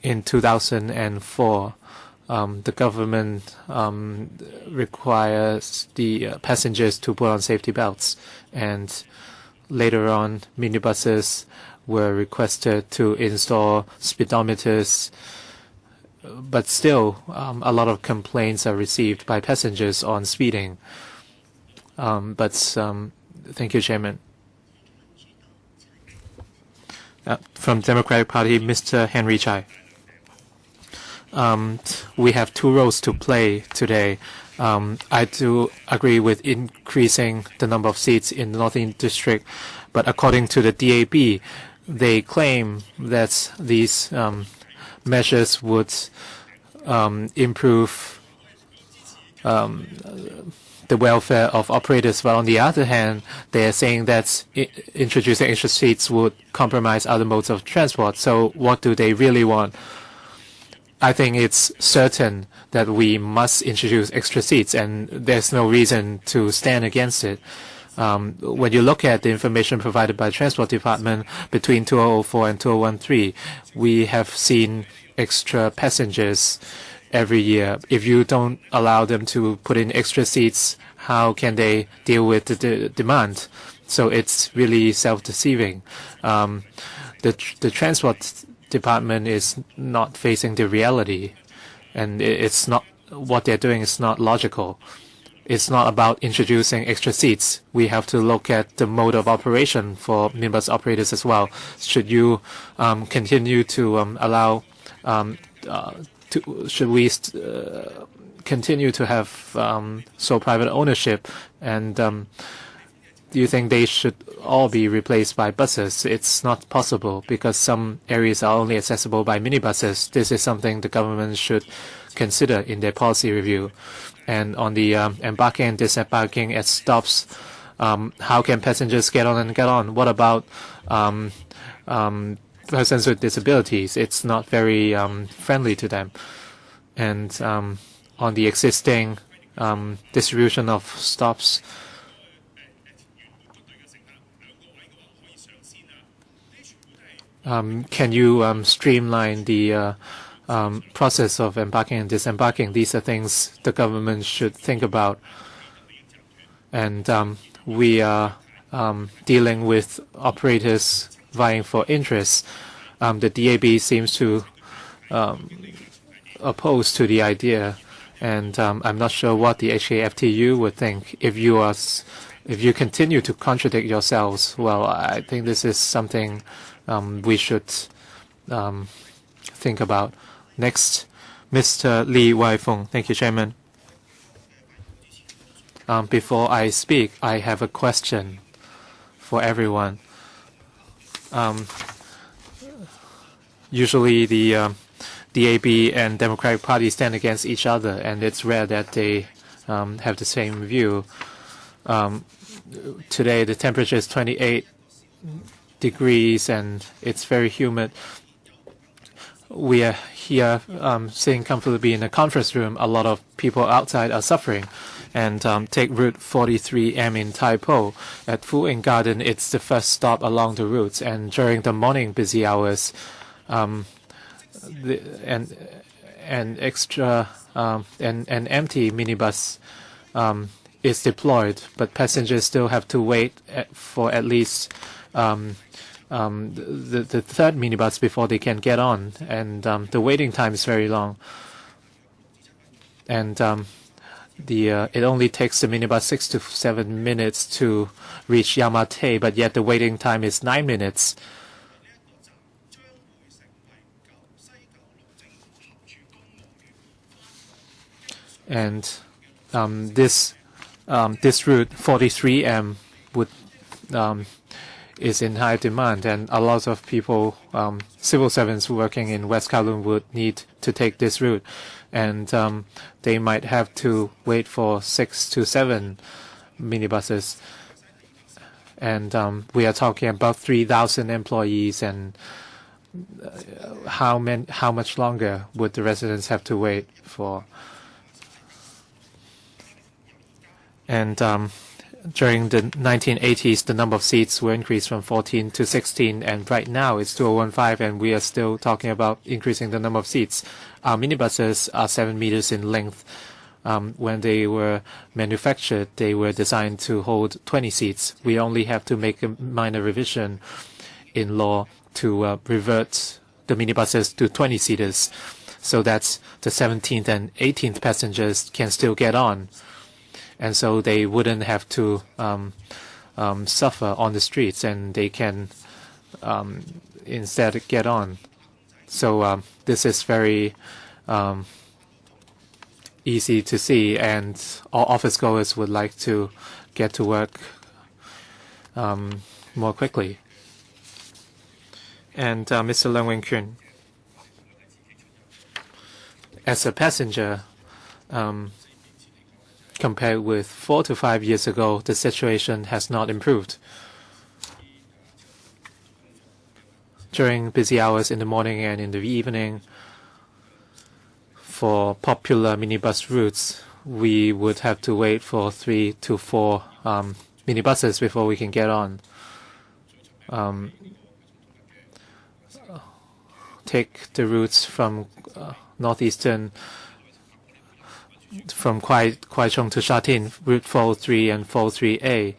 in 2004, the government requires the passengers to put on safety belts, and later on minibuses were requested to install speedometers, but still a lot of complaints are received by passengers on speeding. Thank you, Chairman. From Democratic Party, Mr. Henry Chai. We have two roles to play today. I do agree with increasing the number of seats in the Northern District, but according to the DAB, they claim that these measures would improve the welfare of operators, but on the other hand, they are saying that introducing extra seats would compromise other modes of transport. So what do they really want? I think it's certain that we must introduce extra seats, and there's no reason to stand against it. When you look at the information provided by the Transport Department between 2004 and 2013, we have seen extra passengers every year. If you don't allow them to put in extra seats, how can they deal with the demand? So it's really self-deceiving. The Transport Department is not facing the reality, and it's not, what they're doing is not logical. It's not about introducing extra seats. We have to look at the mode of operation for minibus operators as well. Should you continue to allow should we continue to have sole private ownership, and do you think they should all be replaced by buses? It's not possible because some areas are only accessible by minibuses. This is something the government should consider in their policy review. And on the embarking and disembarking at stops, how can passengers get on and get on? What about persons with disabilities? It's not very friendly to them. And on the existing distribution of stops, can you streamline the process of embarking and disembarking? These are things the government should think about. And we are dealing with operators vying for interest. The DAB seems to oppose to the idea, and I'm not sure what the HKFTU would think if you continue to contradict yourselves. Well, I think this is something we should think about. Next, Mr. Lee Wai-fung. Thank you, Chairman. Before I speak, I have a question for everyone. Usually the DAB and Democratic Party stand against each other, and it's rare that they have the same view. Today the temperature is 28 degrees and it's very humid. We are here sitting comfortably in a conference room. A lot of people outside are suffering. And take Route 43M in Tai Po. At Fu Ing Garden, it's the first stop along the route. And during the morning busy hours, an empty minibus is deployed, but passengers still have to wait for at least the third minibus before they can get on, and the waiting time is very long. And it only takes the minibus 6 to 7 minutes to reach Yamate, but yet the waiting time is 9 minutes. And this route 43M is in high demand, and a lot of people, civil servants working in West Kowloon, would need to take this route, and they might have to wait for 6 to 7 minibuses. And we are talking about 3,000 employees, and how much longer would the residents have to wait for? And during the 1980s, the number of seats were increased from 14 to 16, and right now it's 2015, and we are still talking about increasing the number of seats. Our minibuses are 7 meters in length. When they were manufactured, they were designed to hold 20 seats. We only have to make a minor revision in law to revert the minibuses to 20-seaters, so that the 17th and 18th passengers can still get on. And so they wouldn't have to suffer on the streets, and they can instead get on. So this is very easy to see, and all office goers would like to get to work more quickly. And Mr. Leung Wen-Kyun, as a passenger, compared with 4 to 5 years ago, the situation has not improved. During busy hours in the morning and in the evening, for popular minibus routes, we would have to wait for 3 to 4 minibuses before we can get on. Take the routes from northeastern, from Kwai Chung to Sha Tin, Route 403 and 403A.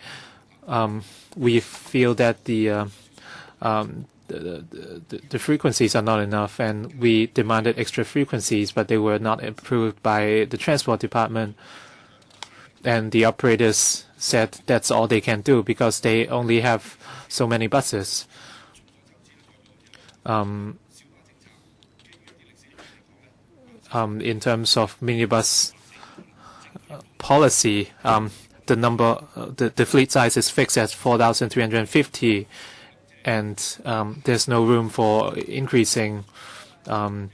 We feel that the frequencies are not enough, and we demanded extra frequencies, but they were not approved by the Transport Department. And the operators said that's all they can do because they only have so many buses. In terms of minibus policy, the fleet size is fixed at 4,350, and there's no room for increasing the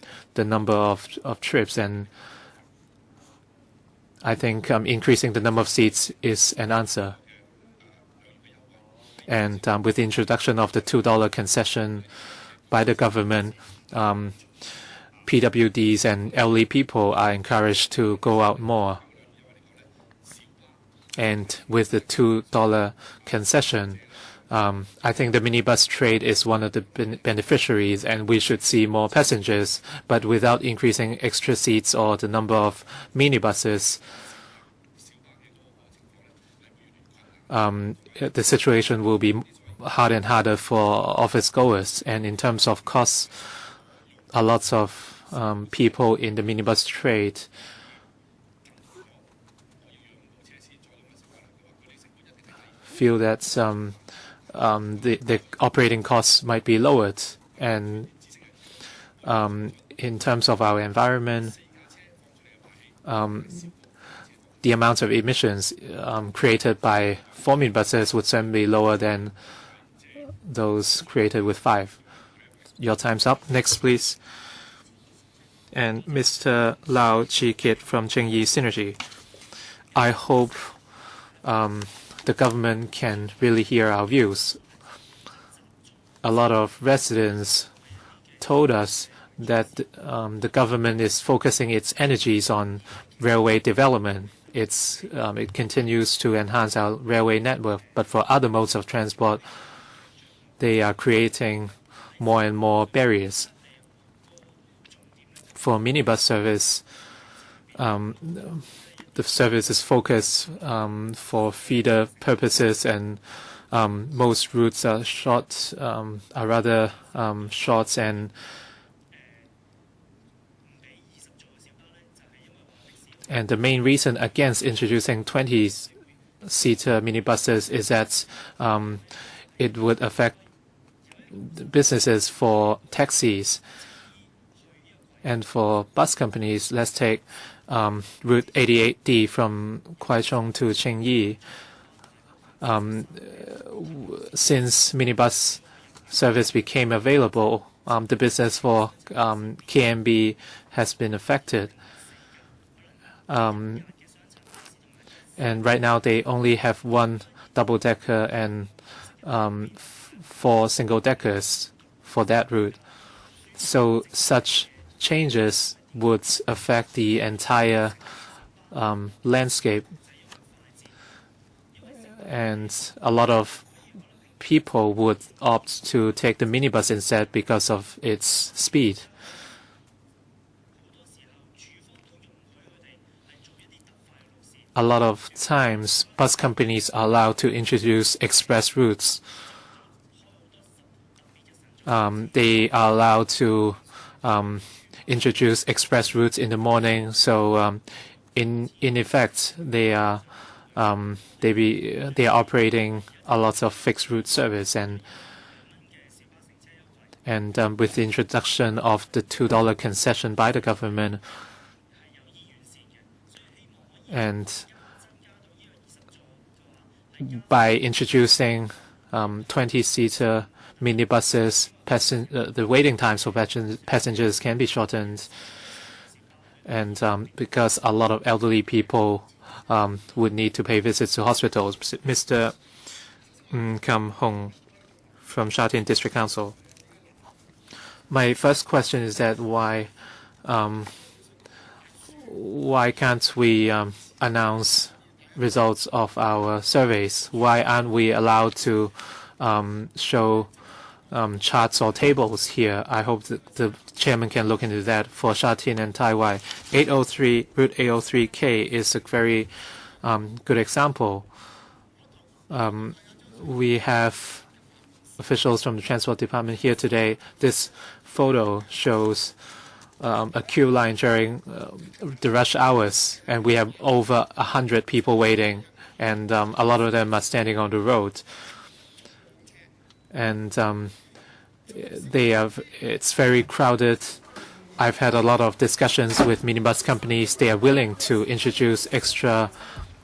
number of trips. And I think increasing the number of seats is an answer. And with the introduction of the $2 concession by the government, PWDs and elderly people are encouraged to go out more. And with the $2 concession, I think the minibus trade is one of the beneficiaries, and we should see more passengers. But without increasing extra seats or the number of minibuses, the situation will be harder and harder for office goers. And in terms of costs, a lot of people in the minibus trade feel that the operating costs might be lowered. And in terms of our environment, the amount of emissions created by 4 minibuses would certainly be lower than those created with 5. Your time's up. Next, please. And Mr. Lau Chi-kit from Chengyi Synergy. I hope the government can really hear our views. A lot of residents told us that the government is focusing its energies on railway development. It continues to enhance our railway network, but for other modes of transport, they are creating more and more barriers. For minibus service, the service is focused for feeder purposes and most routes are short, are rather short, and the main reason against introducing 20-seater minibuses is that it would affect businesses for taxis and for bus companies. Let's take Route 88D from Kwaichong to Qingyi. Since minibus service became available, the business for KMB has been affected. And right now they only have one double-decker and 4 single-deckers for that route. So such changes would affect the entire landscape, and a lot of people would opt to take the minibus instead because of its speed. A lot of times, bus companies are allowed to introduce express routes. They are allowed to introduce express routes in the morning. So, in effect, they are operating a lot of fixed route service, and with the introduction of the $2 concession by the government, and by introducing 20-seater minibuses, the waiting times for passengers can be shortened, and because a lot of elderly people would need to pay visits to hospitals. Mr. Kam Hong from Sha Tin District Council. My first question is that why can't we announce results of our surveys? Why aren't we allowed to show charts or tables here? I hope that the chairman can look into that. For Sha Tin and Tai Wai, Route 803K is a very good example. We have officials from the Transport Department here today. This photo shows a queue line during the rush hours, and we have over 100 people waiting, and a lot of them are standing on the road. And it's very crowded. I've had a lot of discussions with minibus companies. They are willing to introduce extra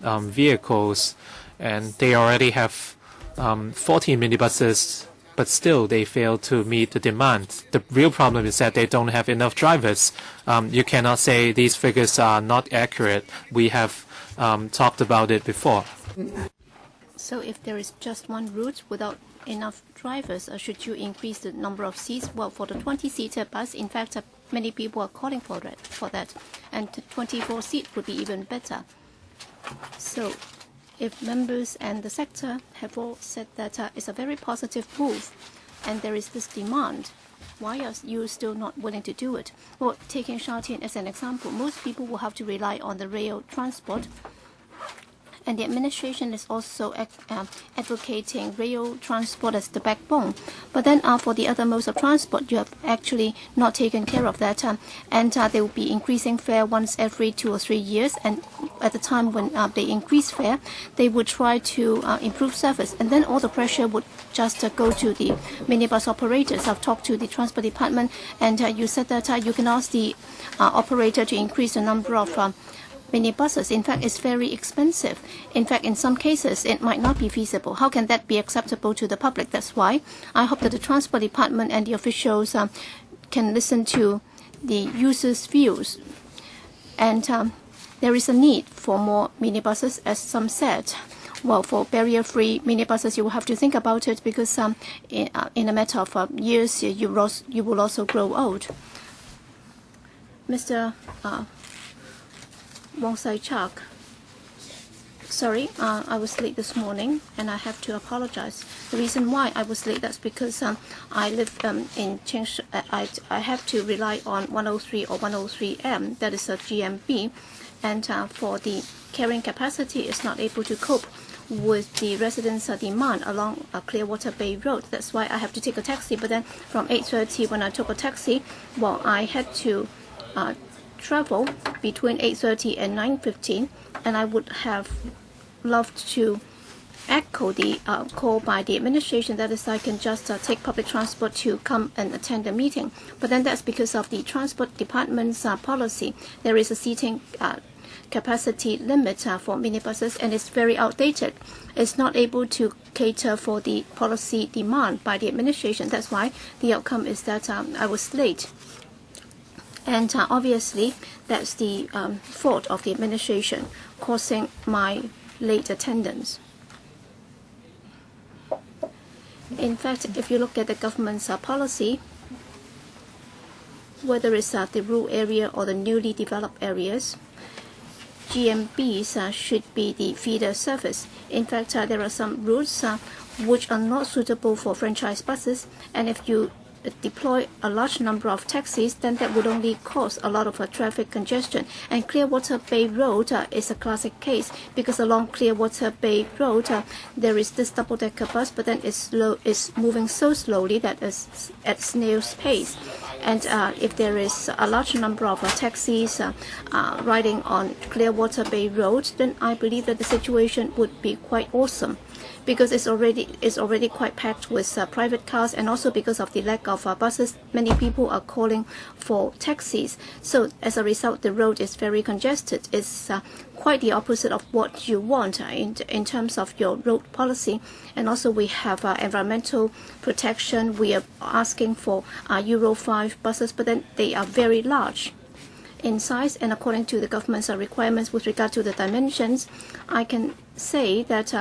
vehicles, and they already have 14 minibuses, but still they fail to meet the demand. The real problem is that they don't have enough drivers. You cannot say these figures are not accurate. We have talked about it before. So if there is just one route without enough drivers, should you increase the number of seats? Well, for the 20-seater bus, in fact, many people are calling for that, and 24 seats would be even better. So if members and the sector have all said that it's a very positive move, and there is this demand, why are you still not willing to do it? Well, taking Sha Tin as an example, most people will have to rely on the rail transport, and the administration is also advocating rail transport as the backbone. But then for the other modes of transport, you have actually not taken care of that, and they will be increasing fare once every 2 or 3 years, and at the time when they increase fare, they would try to improve service, and then all the pressure would just go to the minibus operators. I've talked to the Transport Department, and you said that you can ask the operator to increase the number of minibuses. In fact, it's very expensive. In fact, in some cases, it might not be feasible. How can that be acceptable to the public? That's why I hope that the Transport Department and the officials can listen to the users' views. And there is a need for more minibuses, as some said. Well, for barrier-free minibuses, you will have to think about it, because in a matter of years, you will also grow old. Mr. Wong Sai Chak. Sorry, I was late this morning, and I have to apologize. The reason why I was late, that's because I live in Changsha. I have to rely on 103 or 103M, that is a GMB, and for the carrying capacity is not able to cope with the residents' demand along Clearwater Bay Road. That's why I have to take a taxi. But then from 8:30 when I took a taxi, well, I had to travel between 8:30 and 9:15, and I would have loved to echo the call by the administration, that is, I can just take public transport to come and attend the meeting. But then that's because of the transport department's policy. There is a seating capacity limit for minibuses, and it's very outdated. It's not able to cater for the policy demand by the administration. That's why the outcome is that I was late. And obviously, that's the fault of the administration, causing my late attendance. In fact, if you look at the government's policy, whether it's the rural area or the newly developed areas, GMBs should be the feeder service. In fact, there are some routes which are not suitable for franchise buses, and if you deploy a large number of taxis, then that would only cause a lot of traffic congestion. And Clearwater Bay Road is a classic case, because along Clearwater Bay Road there is this double-decker bus, but then it's moving so slowly that it's at snail's pace. And if there is a large number of taxis riding on Clearwater Bay Road, then I believe that the situation would be quite awesome, because it's already quite packed with private cars, and also because of the lack of buses, many people are calling for taxis. So as a result, the road is very congested. It's quite the opposite of what you want in terms of your road policy. And also we have environmental protection. We are asking for Euro 5 buses, but then they are very large in size, and according to the government's requirements with regard to the dimensions, I can say that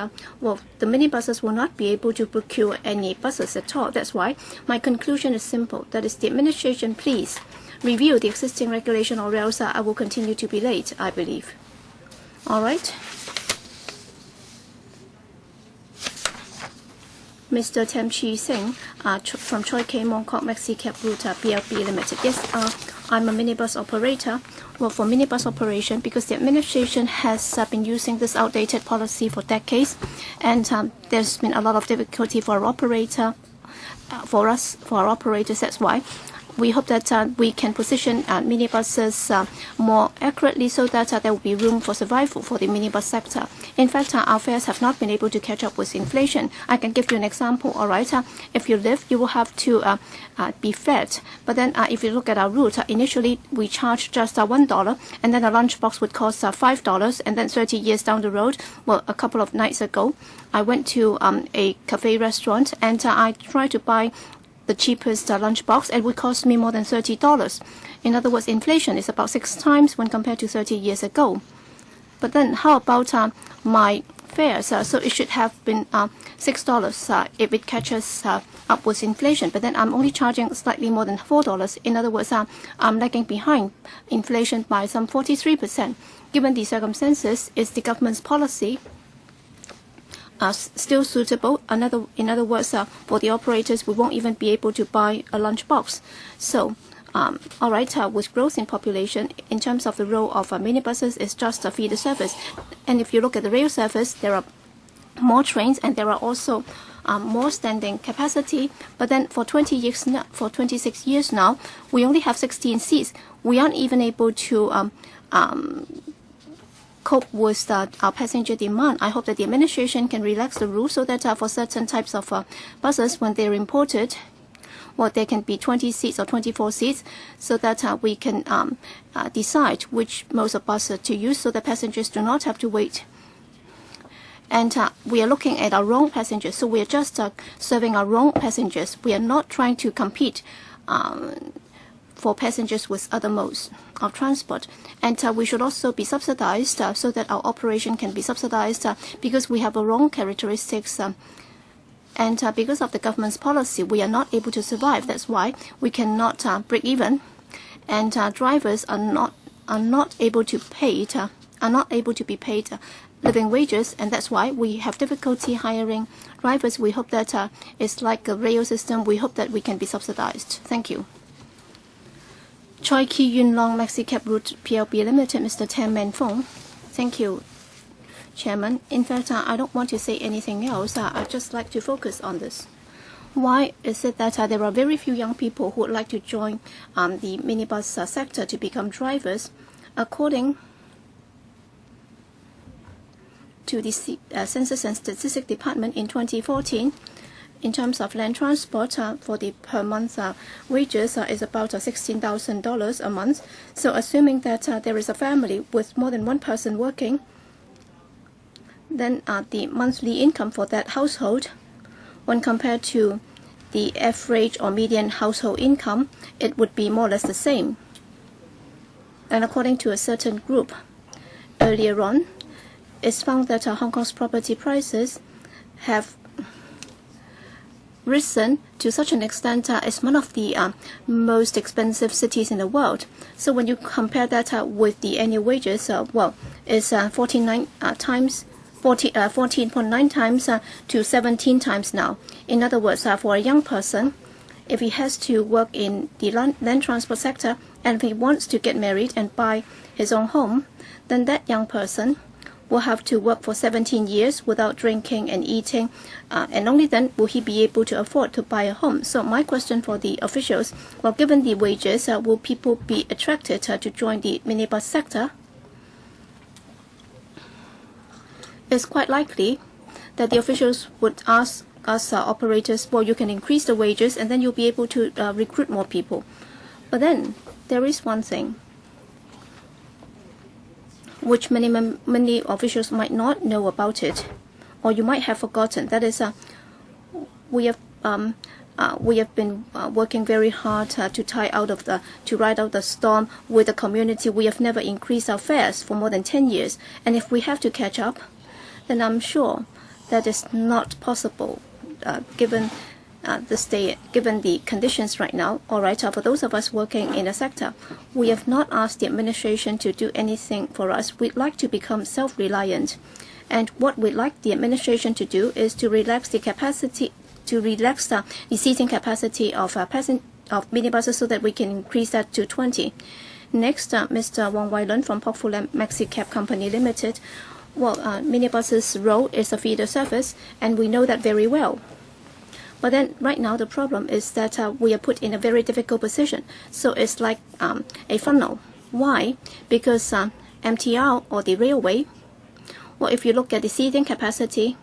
well, the minibuses will not be able to procure any buses at all. That's why my conclusion is simple. That is, the administration, please review the existing regulation, or else I will continue to be late, I believe. All right. Mr. Tam Chi Singh from Choi K Mongkok Maxi Cab Route PLB Limited. Yes, I'm a minibus operator. Well, for minibus operation, because the administration has been using this outdated policy for decades, and there's been a lot of difficulty for our operator, for our operators. That's why we hope that we can position minibuses more accurately, so that there will be room for survival for the minibus sector. In fact, our fares have not been able to catch up with inflation. I can give you an example. All right, if you live, you will have to be fed. But then if you look at our route, initially we charged just $1, and then a lunchbox would cost $5, and then 30 years down the road, well, a couple of nights ago, I went to a cafe restaurant, and I tried to buy the cheapest lunchbox, and it would cost me more than $30. In other words, inflation is about 6 times when compared to 30 years ago. But then how about my fares? So it should have been $6 if it catches up with inflation. But then I'm only charging slightly more than $4. In other words, I'm lagging behind inflation by some 43%. Given the circumstances, is the government's policy still suitable? In other words, for the operators, we won't even be able to buy a lunchbox. So, all right, with growth in population, in terms of the role of minibuses, it's just a feeder service. And if you look at the rail service, there are more trains, and there are also more standing capacity. But then for 26 years now, we only have 16 seats. We aren't even able to cope with our passenger demand. I hope that the administration can relax the rules, so that for certain types of buses, when they're imported, well, there can be 20 seats or 24 seats, so that we can decide which modes of bus to use, so that passengers do not have to wait. And we are looking at our own passengers, so we are just serving our own passengers. We are not trying to compete for passengers with other modes of transport. And we should also be subsidized, so that our operation can be subsidized, because we have our own characteristics, and because of the government's policy, we are not able to survive. That's why we cannot break even, and drivers are not able to be paid living wages, and that's why we have difficulty hiring drivers. We hope that it's like a rail system. We hope that we can be subsidized. Thank you. Choi Ki Yun Long Maxi Cab Route PLB Limited, Mr. Tam Man Fong. Thank you. Chairman. In fact, I don't want to say anything else. I'd just like to focus on this. Why is it that there are very few young people who would like to join the minibus sector to become drivers? According to the Census and Statistics Department in 2014, in terms of land transport, for the per month wages is about $16,000 a month. So assuming that there is a family with more than one person working, then the monthly income for that household, when compared to the average or median household income, it would be more or less the same. And according to a certain group earlier on, it's found that Hong Kong's property prices have risen to such an extent as one of the most expensive cities in the world. So when you compare that with the annual wages, it's 14.9 times to 17 times now. In other words, for a young person, if he has to work in the land transport sector and if he wants to get married and buy his own home, then that young person will have to work for 17 years without drinking and eating, and only then will he be able to afford to buy a home. So my question for the officials, well, given the wages, will people be attracted to join the minibus sector? It's quite likely that the officials would ask us operators, well, you can increase the wages and then you'll be able to recruit more people. But then there is one thing which many officials might not know about it, or you might have forgotten. That is, we have been working very hard to ride out the storm with the community. We have never increased our fares for more than 10 years, and if we have to catch up, then I'm sure that is not possible, given the conditions right now. All right, for those of us working in the sector, we have not asked the administration to do anything for us. We'd like to become self-reliant, and what we'd like the administration to do is to relax the seating capacity of minibuses so that we can increase that to 20. Next, Mr. Wong Wai Lun from Pok Fu Lam Maxi Cab Company Limited. Well, minibus's role is a feeder service, and we know that very well. But then right now the problem is that we are put in a very difficult position. So it's like a funnel. Why? Because MTR or the railway, well, if you look at the seating capacity,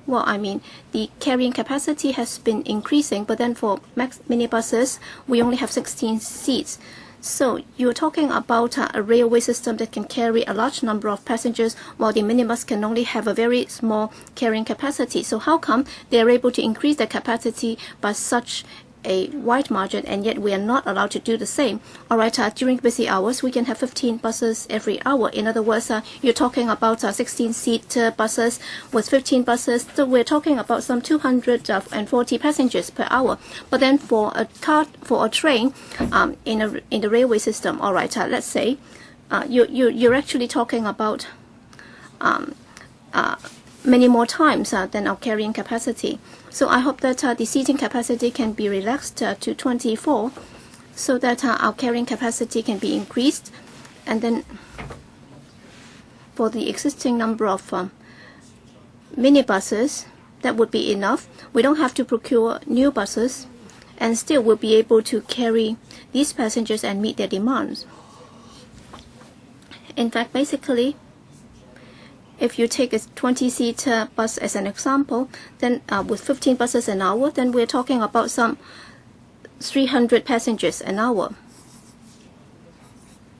well, I mean, the carrying capacity has been increasing, but then for minibuses, we only have 16 seats. So you're talking about a railway system that can carry a large number of passengers, while the minibus can only have a very small carrying capacity. So how come they're able to increase their capacity by such a wide margin, and yet we are not allowed to do the same? All right, during busy hours, we can have 15 buses every hour. In other words, you're talking about 16-seat buses with 15 buses. So we're talking about some 240 passengers per hour. But then for a train in the railway system, all right, let's say you're actually talking about many more times than our carrying capacity. So I hope that the seating capacity can be relaxed to 24, so that our carrying capacity can be increased. And then for the existing number of minibuses, that would be enough. We don't have to procure new buses, and still we'll be able to carry these passengers and meet their demands. In fact, basically, if you take a 20-seater bus as an example, then with 15 buses an hour, then we're talking about some 300 passengers an hour.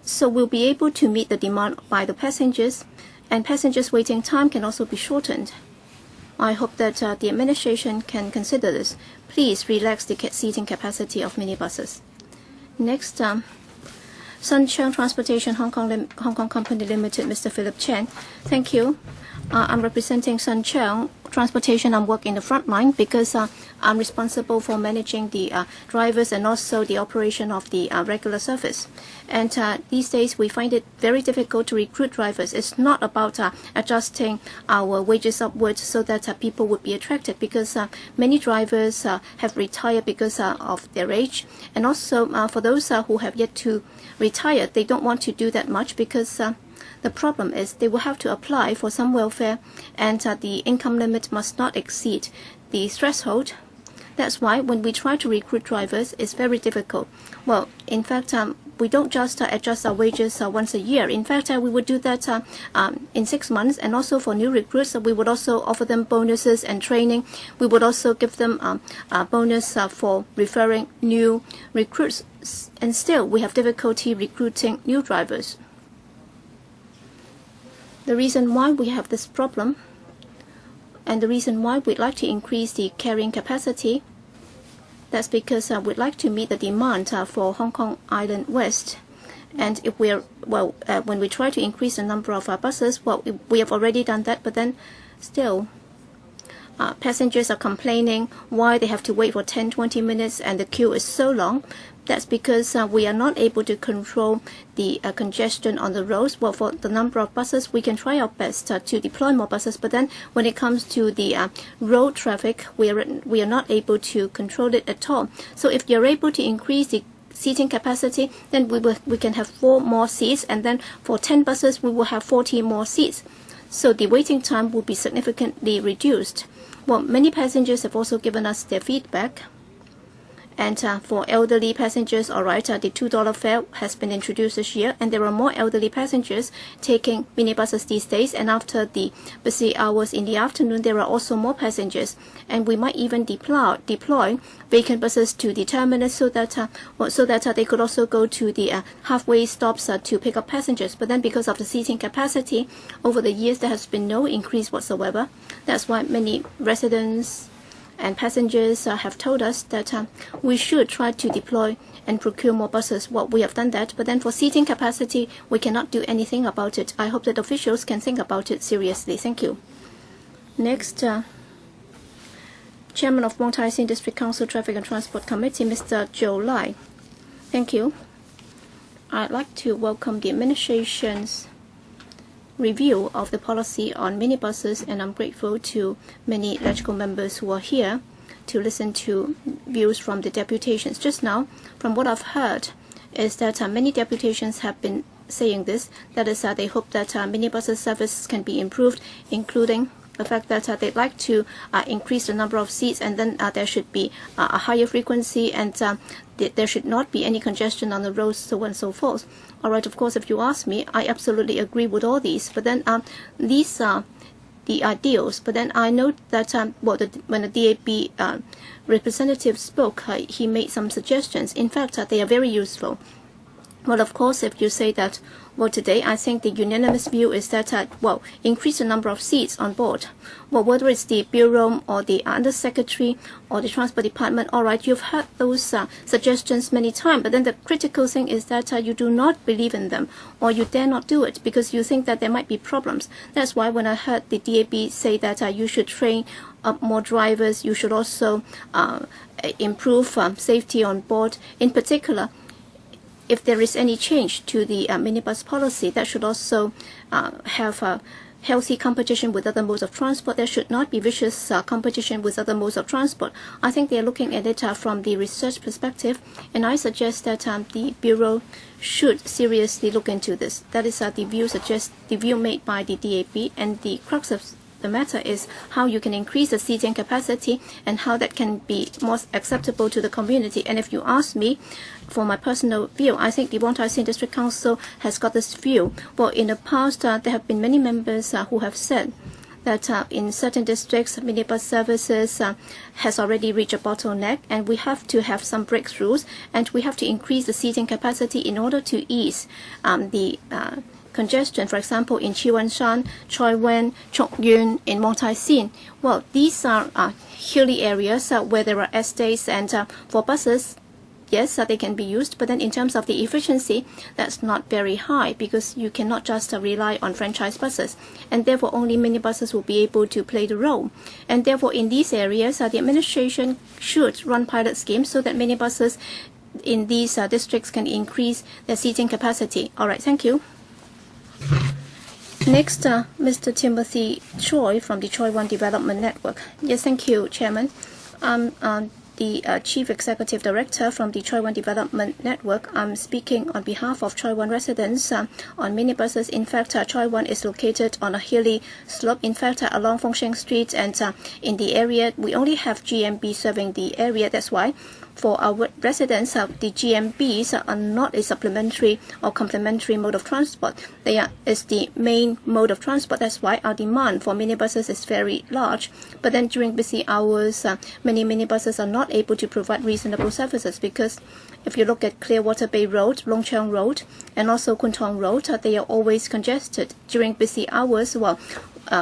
So we'll be able to meet the demand by the passengers, and passengers' waiting time can also be shortened. I hope that the administration can consider this. Please relax the seating capacity of minibuses. Next, Sun Cheung Transportation Hong Kong Company Limited, Mr. Philip Chen. Thank you. I'm representing Sun Cheung Transportation. I'm working in the front line because I'm responsible for managing the drivers and also the operation of the regular service. And these days we find it very difficult to recruit drivers. It's not about adjusting our wages upwards so that people would be attracted, because many drivers have retired because of their age. And also for those who have yet to retire, they don't want to do that much because The problem is they will have to apply for some welfare, and the income limit must not exceed the threshold. That's why when we try to recruit drivers, it's very difficult. Well, in fact, we don't just adjust our wages once a year. In fact, we would do that in 6 months, and also for new recruits, we would also offer them bonuses and training. We would also give them a bonus for referring new recruits, and still we have difficulty recruiting new drivers. The reason why we have this problem, and the reason why we'd like to increase the carrying capacity, that's because we'd like to meet the demand for Hong Kong Island West. And if we're, when we try to increase the number of buses, well, we have already done that, but then still, passengers are complaining why they have to wait for 10-20 minutes and the queue is so long. That's because we are not able to control the congestion on the roads. Well, for the number of buses, we can try our best to deploy more buses, but then when it comes to the road traffic, we are not able to control it at all. So if you're able to increase the seating capacity, then we can have 4 more seats, and then for 10 buses, we will have 40 more seats. So the waiting time will be significantly reduced. Well, many passengers have also given us their feedback. And for elderly passengers, all right, the $2 fare has been introduced this year, and there are more elderly passengers taking minibuses these days. And after the busy hours in the afternoon, there are also more passengers. And we might even deploy vacant buses to the terminus so that they could also go to the halfway stops to pick up passengers. But then because of the seating capacity, over the years there has been no increase whatsoever. That's why many residents and passengers have told us that we should try to deploy and procure more buses. Well, we have done that, but then for seating capacity, we cannot do anything about it. I hope that officials can think about it seriously. Thank you. Next, Chairman of Wong Tai Sin District Council Traffic and Transport Committee, Mr. Joe Lai. Thank you. I'd like to welcome the administration's review of the policy on minibuses, and I'm grateful to many legislative members who are here to listen to views from the deputations. Just now, from what I've heard, is that many deputations have been saying this. That is, they hope that minibus service can be improved, including the fact that they'd like to increase the number of seats, and then there should be a higher frequency, and there should not be any congestion on the roads, so on and so forth. All right, of course, if you ask me, I absolutely agree with all these. But then these are the ideals. But then I know that when the DAB representative spoke, he made some suggestions. In fact, they are very useful. Well, of course, if you say that, well, today I think the unanimous view is that, increase the number of seats on board. Well, whether it's the Bureau or the Undersecretary or the Transport Department, all right, you've heard those suggestions many times, but then the critical thing is that you do not believe in them, or you dare not do it because you think that there might be problems. That's why when I heard the DAB say that you should train up more drivers, you should also improve safety on board, in particular, if there is any change to the minibus policy, that should also have a healthy competition with other modes of transport. There should not be vicious competition with other modes of transport. I think they are looking at it from the research perspective, and I suggest that the Bureau should seriously look into this. That is the view made by the DAB, and the crux of the matter is how you can increase the seating capacity and how that can be more acceptable to the community. And if you ask me, for my personal view, I think the Wong Tai Sin District Council has got this view. Well, in the past, there have been many members who have said that in certain districts, minibus services has already reached a bottleneck, and we have to have some breakthroughs, and we have to increase the seating capacity in order to ease the congestion. For example, in Chi Wan Shan, Choi Wan, Chok Yun, in Wong Tai Sin. Well, these are hilly areas where there are estates, and for buses, yes, they can be used, but then in terms of the efficiency, that's not very high because you cannot just rely on franchise buses, and therefore only minibuses will be able to play the role. And therefore in these areas, the administration should run pilot schemes so that minibuses in these districts can increase their seating capacity. All right, thank you. Next, Mr. Timothy Choi from the Choi Wan Development Network. Yes, thank you, Chairman. the Chief Executive Director from the Choi Wan Development Network. I'm speaking on behalf of Choi Wan residents on minibuses. In fact, Choi Wan is located on a hilly slope. In fact, along Fung Sheng Street and in the area, we only have GMB serving the area. That's why for our residents, the GMBs are not a supplementary or complementary mode of transport. They is the main mode of transport. That's why our demand for minibuses is very large. But then during busy hours, many minibuses are not able to provide reasonable services, because if you look at Clearwater Bay Road, Long Cheong Road, and also Kwun Tong Road, they are always congested during busy hours. Well,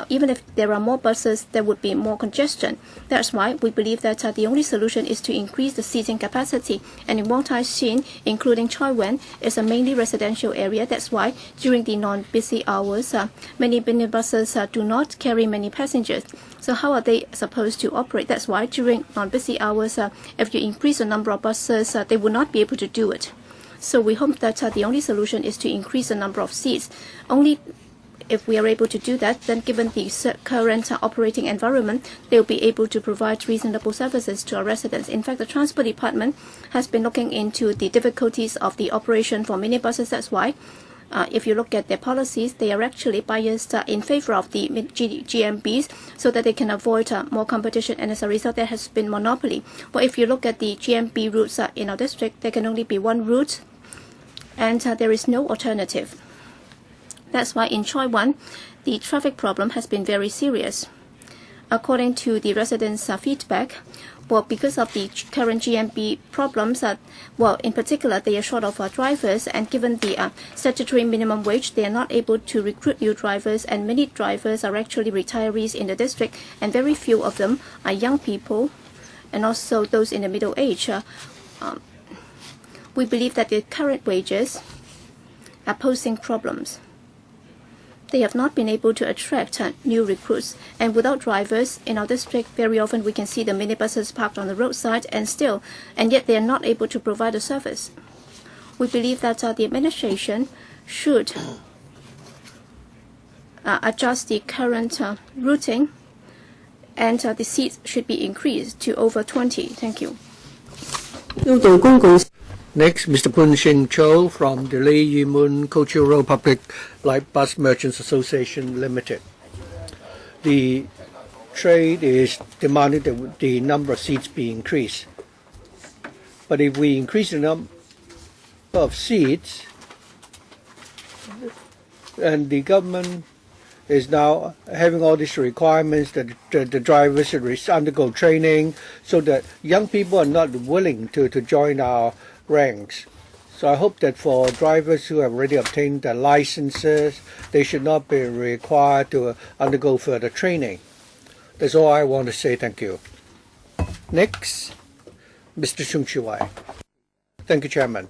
even if there are more buses, there would be more congestion. That's why we believe that the only solution is to increase the seating capacity. And in Wong Tai Sin, including Choi Wan, is a mainly residential area. That's why during the non-busy hours, many minibuses do not carry many passengers. So how are they supposed to operate? That's why during non-busy hours, if you increase the number of buses, they will not be able to do it. So we hope that the only solution is to increase the number of seats. Only if we are able to do that, then given the current operating environment, they will be able to provide reasonable services to our residents. In fact, the Transport Department has been looking into the difficulties of the operation for minibuses. That's why if you look at their policies, they are actually biased in favor of the GMBs so that they can avoid more competition, and as a result there has been monopoly. But if you look at the GMB routes in our district, there can only be one route, and there is no alternative. That's why in Choi Wan, the traffic problem has been very serious. According to the residents' feedback, well, because of the current GMB problems, well, in particular, they are short of drivers, and given the statutory minimum wage, they are not able to recruit new drivers, and many drivers are actually retirees in the district, and very few of them are young people, and also those in the middle age. We believe that the current wages are posing problems. They have not been able to attract new recruits. And without drivers in our district, very often we can see the minibuses parked on the roadside and yet they are not able to provide a service. We believe that the administration should adjust the current routing, and the seats should be increased to over 20. Thank you. Next, Mr. Poon Shin Cho from the Lee Yi Mun Cultural Public Light Bus Merchants Association Limited. The trade is demanding that the number of seats be increased. But if we increase the number of seats, and the government is now having all these requirements that the drivers should undergo training, so that young people are not willing to join our ranks. So I hope that for drivers who have already obtained their licenses, they should not be required to undergo further training. That's all I want to say. Thank you. Next, Mr. Chung Chi-wai. Thank you, Chairman.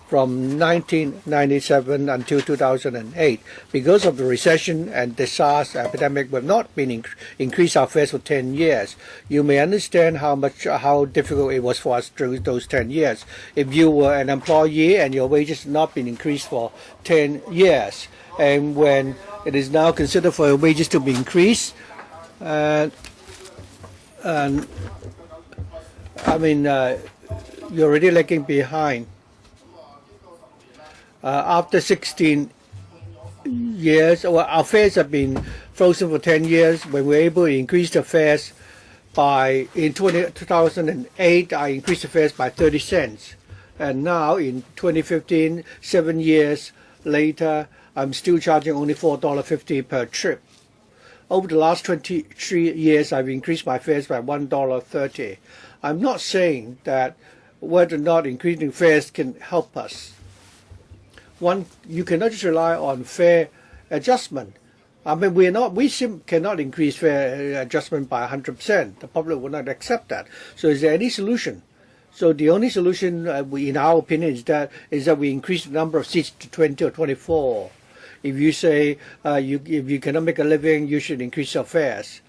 From 1997 until 2008, because of the recession and the SARS epidemic, we have not been increased our fares for 10 years. You may understand how difficult it was for us through those 10 years. If you were an employee and your wages had not been increased for 10 years, and when it is now considered for your wages to be increased, I mean, you're already lagging behind. After 16 years, well, our fares have been frozen for 10 years. When we were able to increase the fares in 2008, I increased the fares by 30 cents. And now in 2015, 7 years later, I'm still charging only $4.50 per trip. Over the last 23 years, I've increased my fares by $1.30. I'm not saying that whether or not increasing fares can help us. You cannot just rely on fare adjustment. I mean, we cannot increase fare adjustment by 100%. The public will not accept that. So is there any solution? So the only solution, in our opinion, is that we increase the number of seats to 20 or 24. If you say if you cannot make a living, you should increase your fares.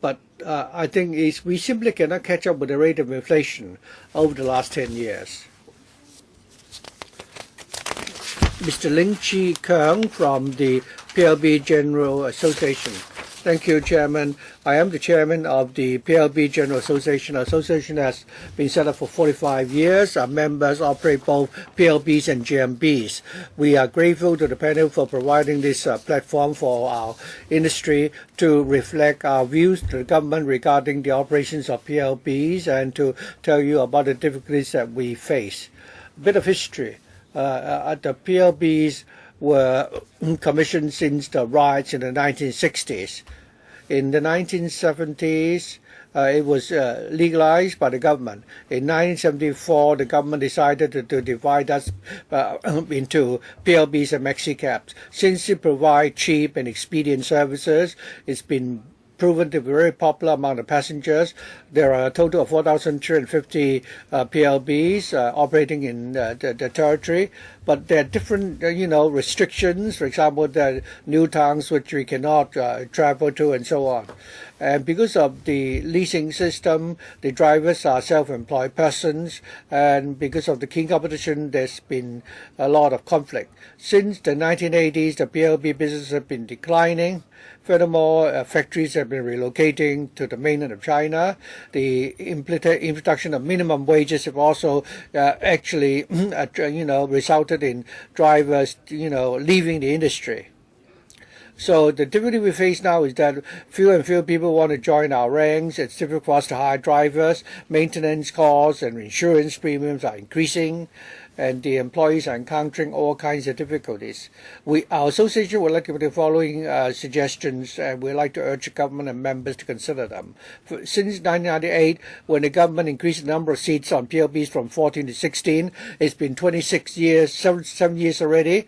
But I think we simply cannot catch up with the rate of inflation over the last 10 years. Mr. Ling Chi Keung from the PLB General Association. Thank you, Chairman. I am the chairman of the PLB General Association. Our association has been set up for 45 years. Our members operate both PLBs and GMBs. We are grateful to the panel for providing this platform for our industry to reflect our views to the government regarding the operations of PLBs and to tell you about the difficulties that we face. A bit of history. The PLBs were commissioned since the riots in the 1960s. In the 1970s, it was legalized by the government. In 1974, the government decided to divide us into PLBs and maxicabs. Since it provides cheap and expedient services, it's been proven to be very popular among the passengers. There are a total of 4,350 PLBs operating in the territory, but there are different, restrictions. For example, there are new towns which we cannot travel to, and so on. And because of the leasing system, the drivers are self-employed persons, and because of the keen competition, there's been a lot of conflict. Since the 1980s, the PLB business has been declining. Furthermore, factories have been relocating to the mainland of China. The introduction of minimum wages have also actually, resulted in drivers, leaving the industry. So the difficulty we face now is that fewer and fewer people want to join our ranks. It's difficult for us to hire drivers. Maintenance costs and insurance premiums are increasing, and the employees are encountering all kinds of difficulties. Our association would like to make the following suggestions, and we'd like to urge the government and members to consider them. Since 1998, when the government increased the number of seats on PLBs from 14 to 16, it's been 26 years, 7 years already.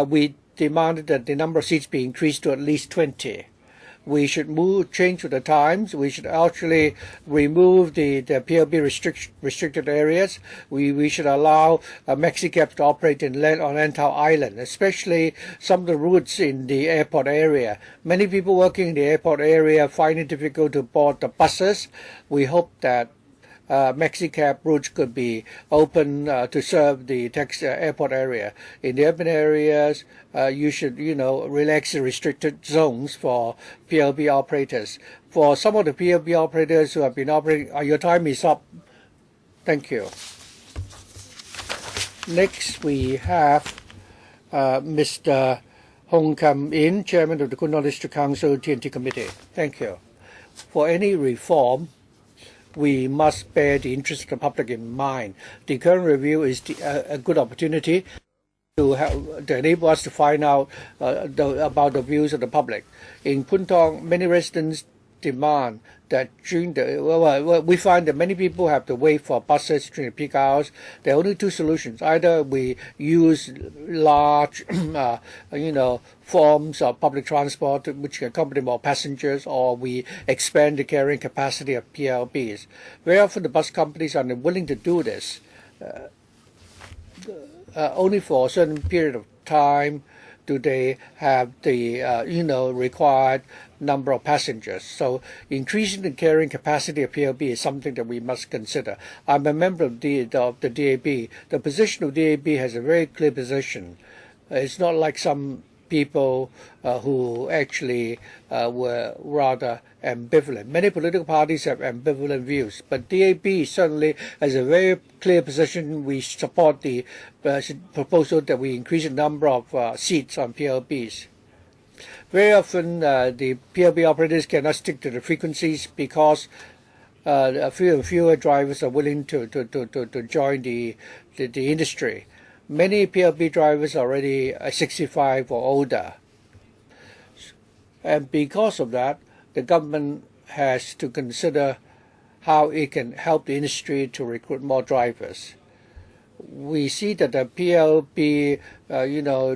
We demanded that the number of seats be increased to at least 20. We should change with the times. We should actually remove the PLB restricted areas. We should allow maxicabs to operate on Lantau Island, especially some of the routes in the airport area. Many people working in the airport area find it difficult to board the buses. We hope that maxicab routes could be open to serve the airport area. In the urban areas, you should, relax the restricted zones for PLB operators. For some of the PLB operators who have been operating, your time is up. Thank you. Next, we have Mr. Hong Kam In, Chairman of the Kuen Long District Council TNT Committee. Thank you. For any reform, we must bear the interest of the public in mind. The current review is a good opportunity to enable us to find out about the views of the public. In Pun Thong, many residents demand that we find that many people have to wait for buses during the peak hours. There are only two solutions. Either we use large, forms of public transport which can accommodate more passengers, or we expand the carrying capacity of PLBs. Very often the bus companies are unwilling to do this. Only for a certain period of time do they have the required number of passengers. So increasing the carrying capacity of PLB is something that we must consider. I'm a member of the DAB. The position of DAB has a very clear position. It's not like some people who actually were rather ambivalent. Many political parties have ambivalent views, but DAB certainly has a very clear position. We support the proposal that we increase the number of seats on PLBs. Very often the PLB operators cannot stick to the frequencies because fewer and fewer drivers are willing to join the industry. Many PLB drivers are already 65 or older. And because of that, the government has to consider how it can help the industry to recruit more drivers. We see that the PLB,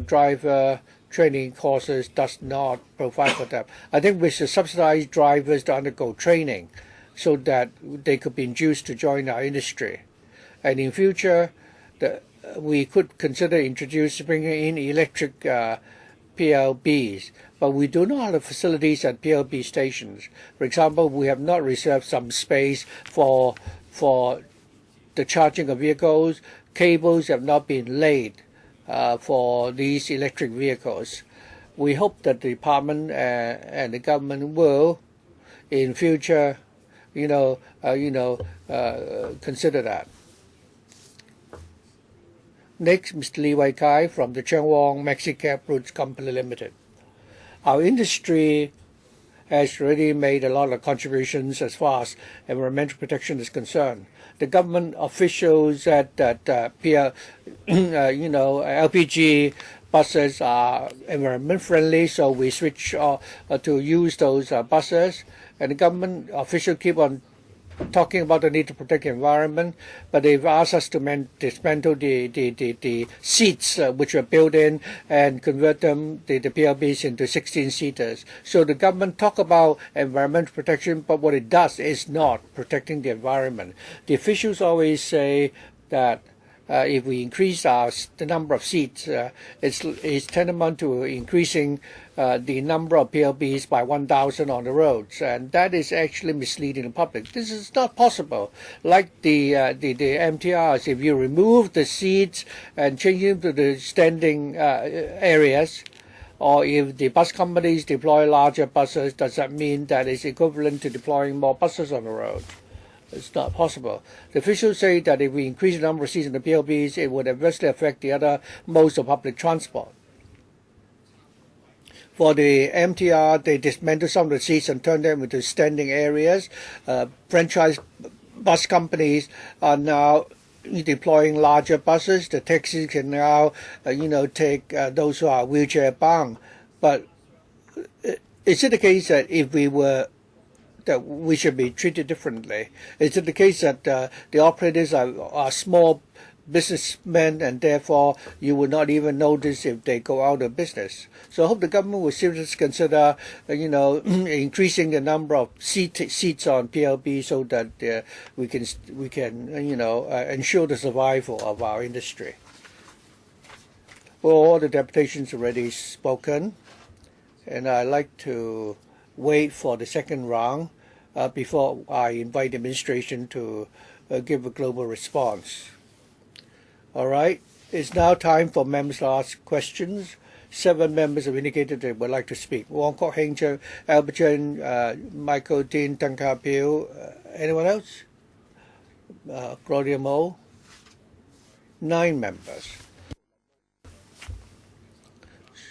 driver training courses does not provide for them. I think we should subsidize drivers to undergo training so that they could be induced to join our industry. And in future, we could consider bringing in electric PLBs, but we do not have facilities at PLB stations. For example, we have not reserved some space for the charging of vehicles. Cables have not been laid for these electric vehicles. we hope that the department and the government will, in future, consider that. Next, Mr. Lee Wai Kai from the Cheng Wong Maxicab Routes Company Limited. Our industry has already made a lot of contributions as far as environmental protection is concerned. The government officials said that LPG buses are environment friendly, so we switch to use those buses. And the government officials keep on talking about the need to protect the environment, but they've asked us to dismantle the seats which were built in and convert them, the PLBs, into 16-seaters. So the government talk about environmental protection, but what it does is not protecting the environment. The officials always say that if we increase the number of seats, it's tantamount to increasing the number of PLBs by 1,000 on the roads, and that is actually misleading the public. This is not possible. Like the MTRs, if you remove the seats and change them to the standing areas, or if the bus companies deploy larger buses, does that mean that it's equivalent to deploying more buses on the road? It's not possible. The officials say that if we increase the number of seats in the PLBs, it would adversely affect the other modes of public transport. For the MTR, they dismantle some of the seats and turn them into standing areas. Franchise bus companies are now deploying larger buses. The taxis can now, take those who are wheelchair bound. But is it the case that that we should be treated differently? Is it the case that the operators are small businessmen and therefore you would not even notice if they go out of business? So I hope the government will seriously consider, increasing the number of seats on PLB so that we can ensure the survival of our industry. Well, all the deputations already spoken, and I'd like to wait for the second round before I invite the administration to give a global response. All right, it's now time for members to ask questions. 7 members have indicated they would like to speak. Wong Kok Heng, Albert Chen, Michael Dean, Tan Ka Piu. Anyone else? Claudia Mo. 9 members.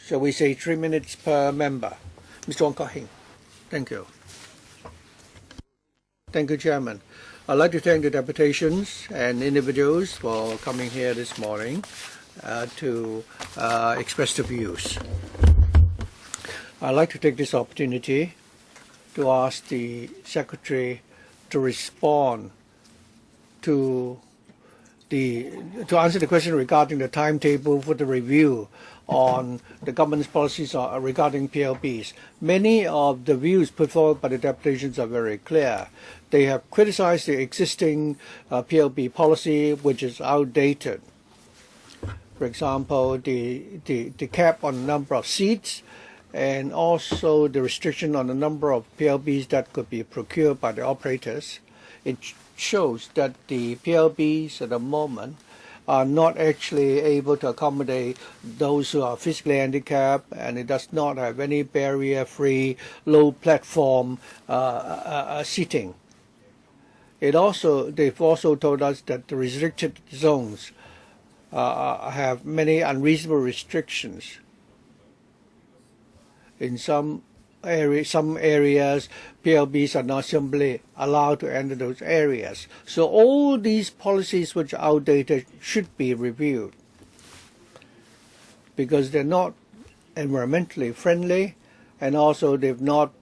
Shall we say 3 minutes per member? Mr. Wong Kok Heng. Thank you. Thank you, Chairman. I'd like to thank the deputations and individuals for coming here this morning to express their views. I'd like to take this opportunity to ask the Secretary to respond to answer the question regarding the timetable for the review on the government's policies regarding PLBs. Many of the views put forward by the deputations are very clear. They have criticized the existing PLB policy, which is outdated. For example, the cap on the number of seats and also the restriction on the number of PLBs that could be procured by the operators. It shows that the PLBs at the moment are not actually able to accommodate those who are physically handicapped, and it does not have any barrier-free, low-platform seating. They've also told us that the restricted zones have many unreasonable restrictions. In some areas, PLBs are not simply allowed to enter those areas. So all these policies which are outdated should be reviewed because they're not environmentally friendly, and also they've not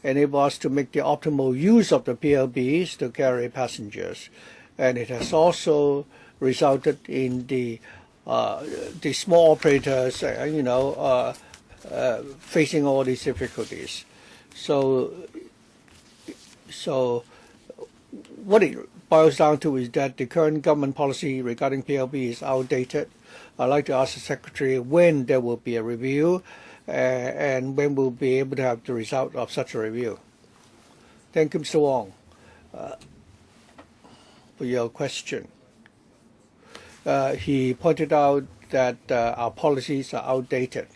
enabled us to make the optimal use of the PLBs to carry passengers. And it has also resulted in the small operators, facing all these difficulties. So what it boils down to is that the current government policy regarding PLB is outdated. I'd like to ask the Secretary when there will be a review and when we'll be able to have the result of such a review. Thank you, Mr. Wong, for your question. He pointed out that our policies are outdated.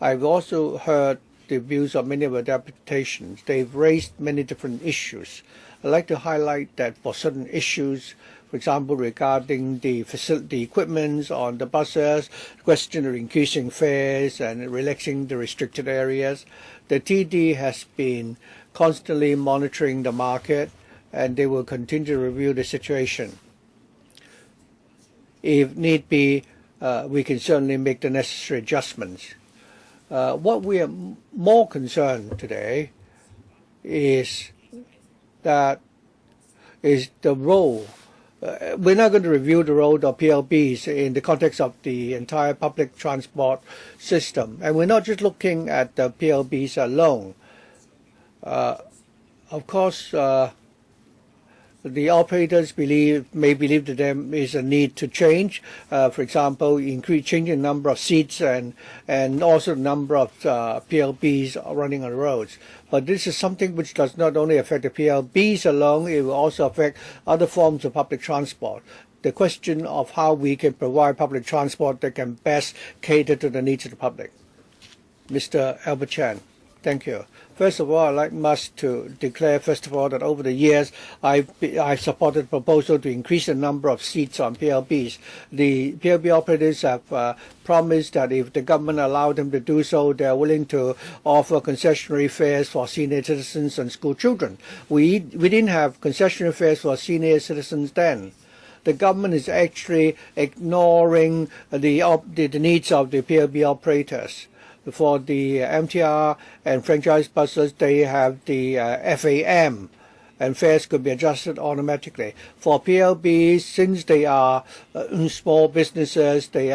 I've also heard the views of many of the deputations. They've raised many different issues. I'd like to highlight that for certain issues, for example, regarding the facility equipment on the buses, question of increasing fares and relaxing the restricted areas, the TD has been constantly monitoring the market, and they will continue to review the situation. If need be, we can certainly make the necessary adjustments. What we are more concerned today is the role. We're not going to review the role of PLBs in the context of the entire public transport system. And we're not just looking at the PLBs alone. Of course, the operators may believe that there is a need to change. For example, changing the number of seats and also the number of PLBs running on the roads. But this is something which does not only affect the PLBs alone, it will also affect other forms of public transport. The question of how we can provide public transport that can best cater to the needs of the public. Mr. Albert Chan, thank you. First of all, I'd like to declare, first of all, that over the years, I've supported a proposal to increase the number of seats on PLBs. The PLB operators have promised that if the government allowed them to do so, they're willing to offer concessionary fares for senior citizens and school children. We didn't have concessionary fares for senior citizens then. The government is actually ignoring the needs of the PLB operators. For the MTR and franchise buses, they have the FAM, and fares could be adjusted automatically. For PLBs, since they are small businesses, they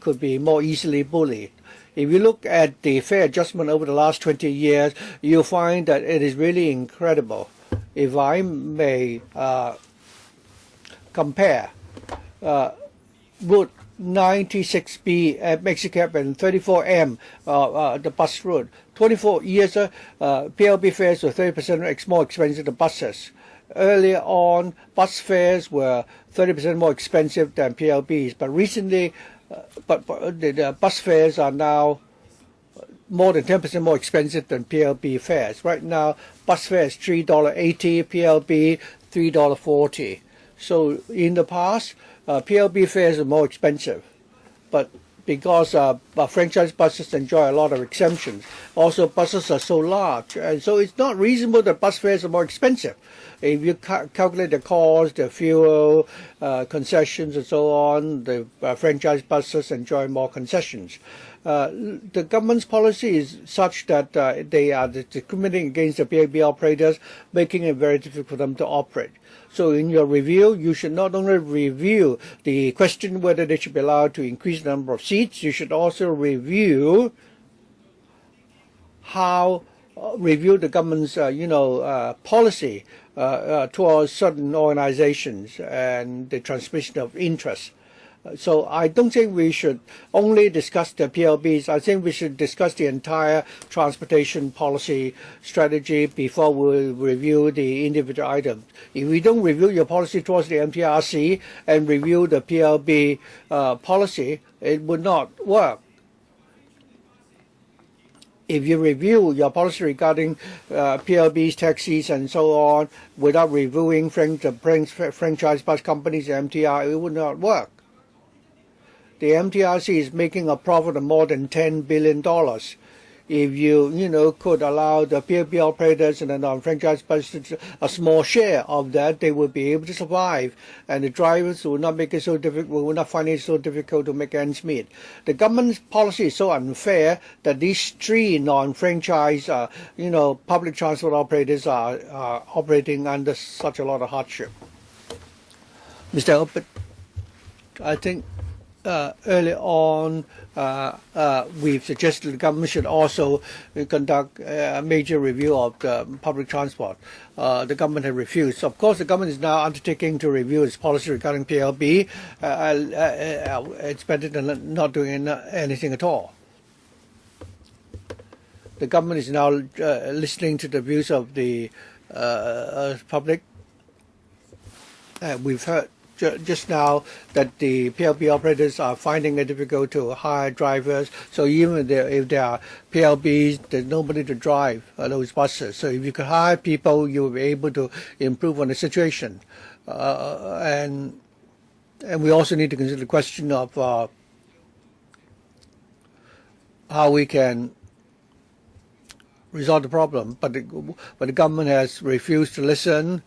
could be more easily bullied. If you look at the fare adjustment over the last 20 years, you'll find that it is really incredible. If I may compare, route 96B at Mexicab and 34M, the bus route. 24 years, PLB fares were 30% more expensive than buses. Earlier on, bus fares were 30% more expensive than PLBs, but recently, the bus fares are now more than 10% more expensive than PLB fares. Right now, bus fare is $3.80, PLB $3.40. So in the past, PLB fares are more expensive, but because franchise buses enjoy a lot of exemptions, also buses are so large, and so it's not reasonable that bus fares are more expensive. If you calculate the cost, the fuel, concessions and so on, the franchise buses enjoy more concessions. The government's policy is such that they are discriminating against the PLB operators, making it very difficult for them to operate. So in your review, you should not only review the question whether they should be allowed to increase the number of seats, you should also review the government's policy towards certain organizations and the transmission of interest. So I don't think we should only discuss the PLBs. I think we should discuss the entire transportation policy strategy before we review the individual items. If we don't review your policy towards the MTRC and review the PLB policy, it would not work. If you review your policy regarding PLBs, taxis, and so on, without reviewing franchise bus companies, MTR, it would not work. The MTRC is making a profit of more than $10 billion. If you could allow the PLB operators and the non-franchise buses a small share of that, they would be able to survive, and the drivers will not make it so difficult. Will not find it so difficult to make ends meet. The government's policy is so unfair that these three non-franchise, public transport operators are operating under such a lot of hardship. Mr. Albert, I think. Early on, we've suggested the government should also conduct a major review of the public transport. The government has refused. Of course, the government is now undertaking to review its policy regarding PLB. It's better than not doing anything at all. The government is now listening to the views of the public. We've heard just now that the PLB operators are finding it difficult to hire drivers. So even if there are PLBs, there's nobody to drive those buses. So if you could hire people, you will be able to improve on the situation. And we also need to consider the question of how we can resolve the problem. But the government has refused to listen.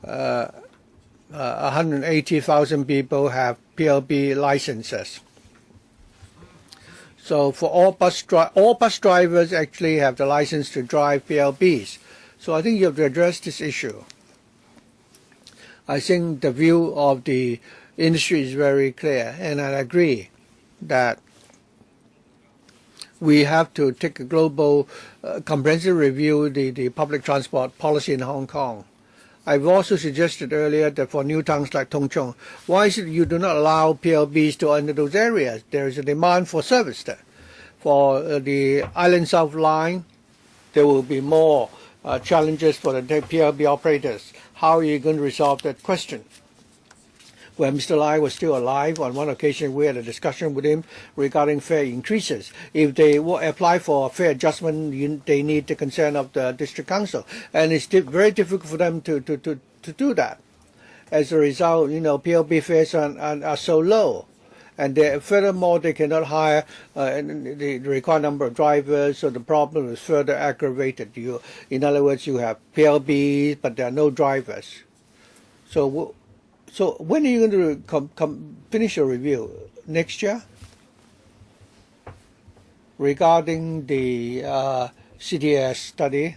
180,000 people have PLB licenses. So for all bus drivers actually have the license to drive PLBs. So I think you have to address this issue. I think the view of the industry is very clear, and I agree that we have to take a global comprehensive review the public transport policy in Hong Kong. I've also suggested earlier that for new towns like Tung Chung, why is it you do not allow PLBs to enter those areas? There is a demand for service there. For the Island South line, there will be more challenges for the PLB operators. How are you going to resolve that question? When Mr. Lai was still alive, on one occasion we had a discussion with him regarding fare increases. If they apply for a fare adjustment, they need the consent of the district council, and it's very difficult for them to do that. As a result, PLB fares are so low, and furthermore they cannot hire the required number of drivers, so the problem is further aggravated. In other words, you have PLBs, but there are no drivers. So when are you going to finish your review? Next year? Regarding the CTS study,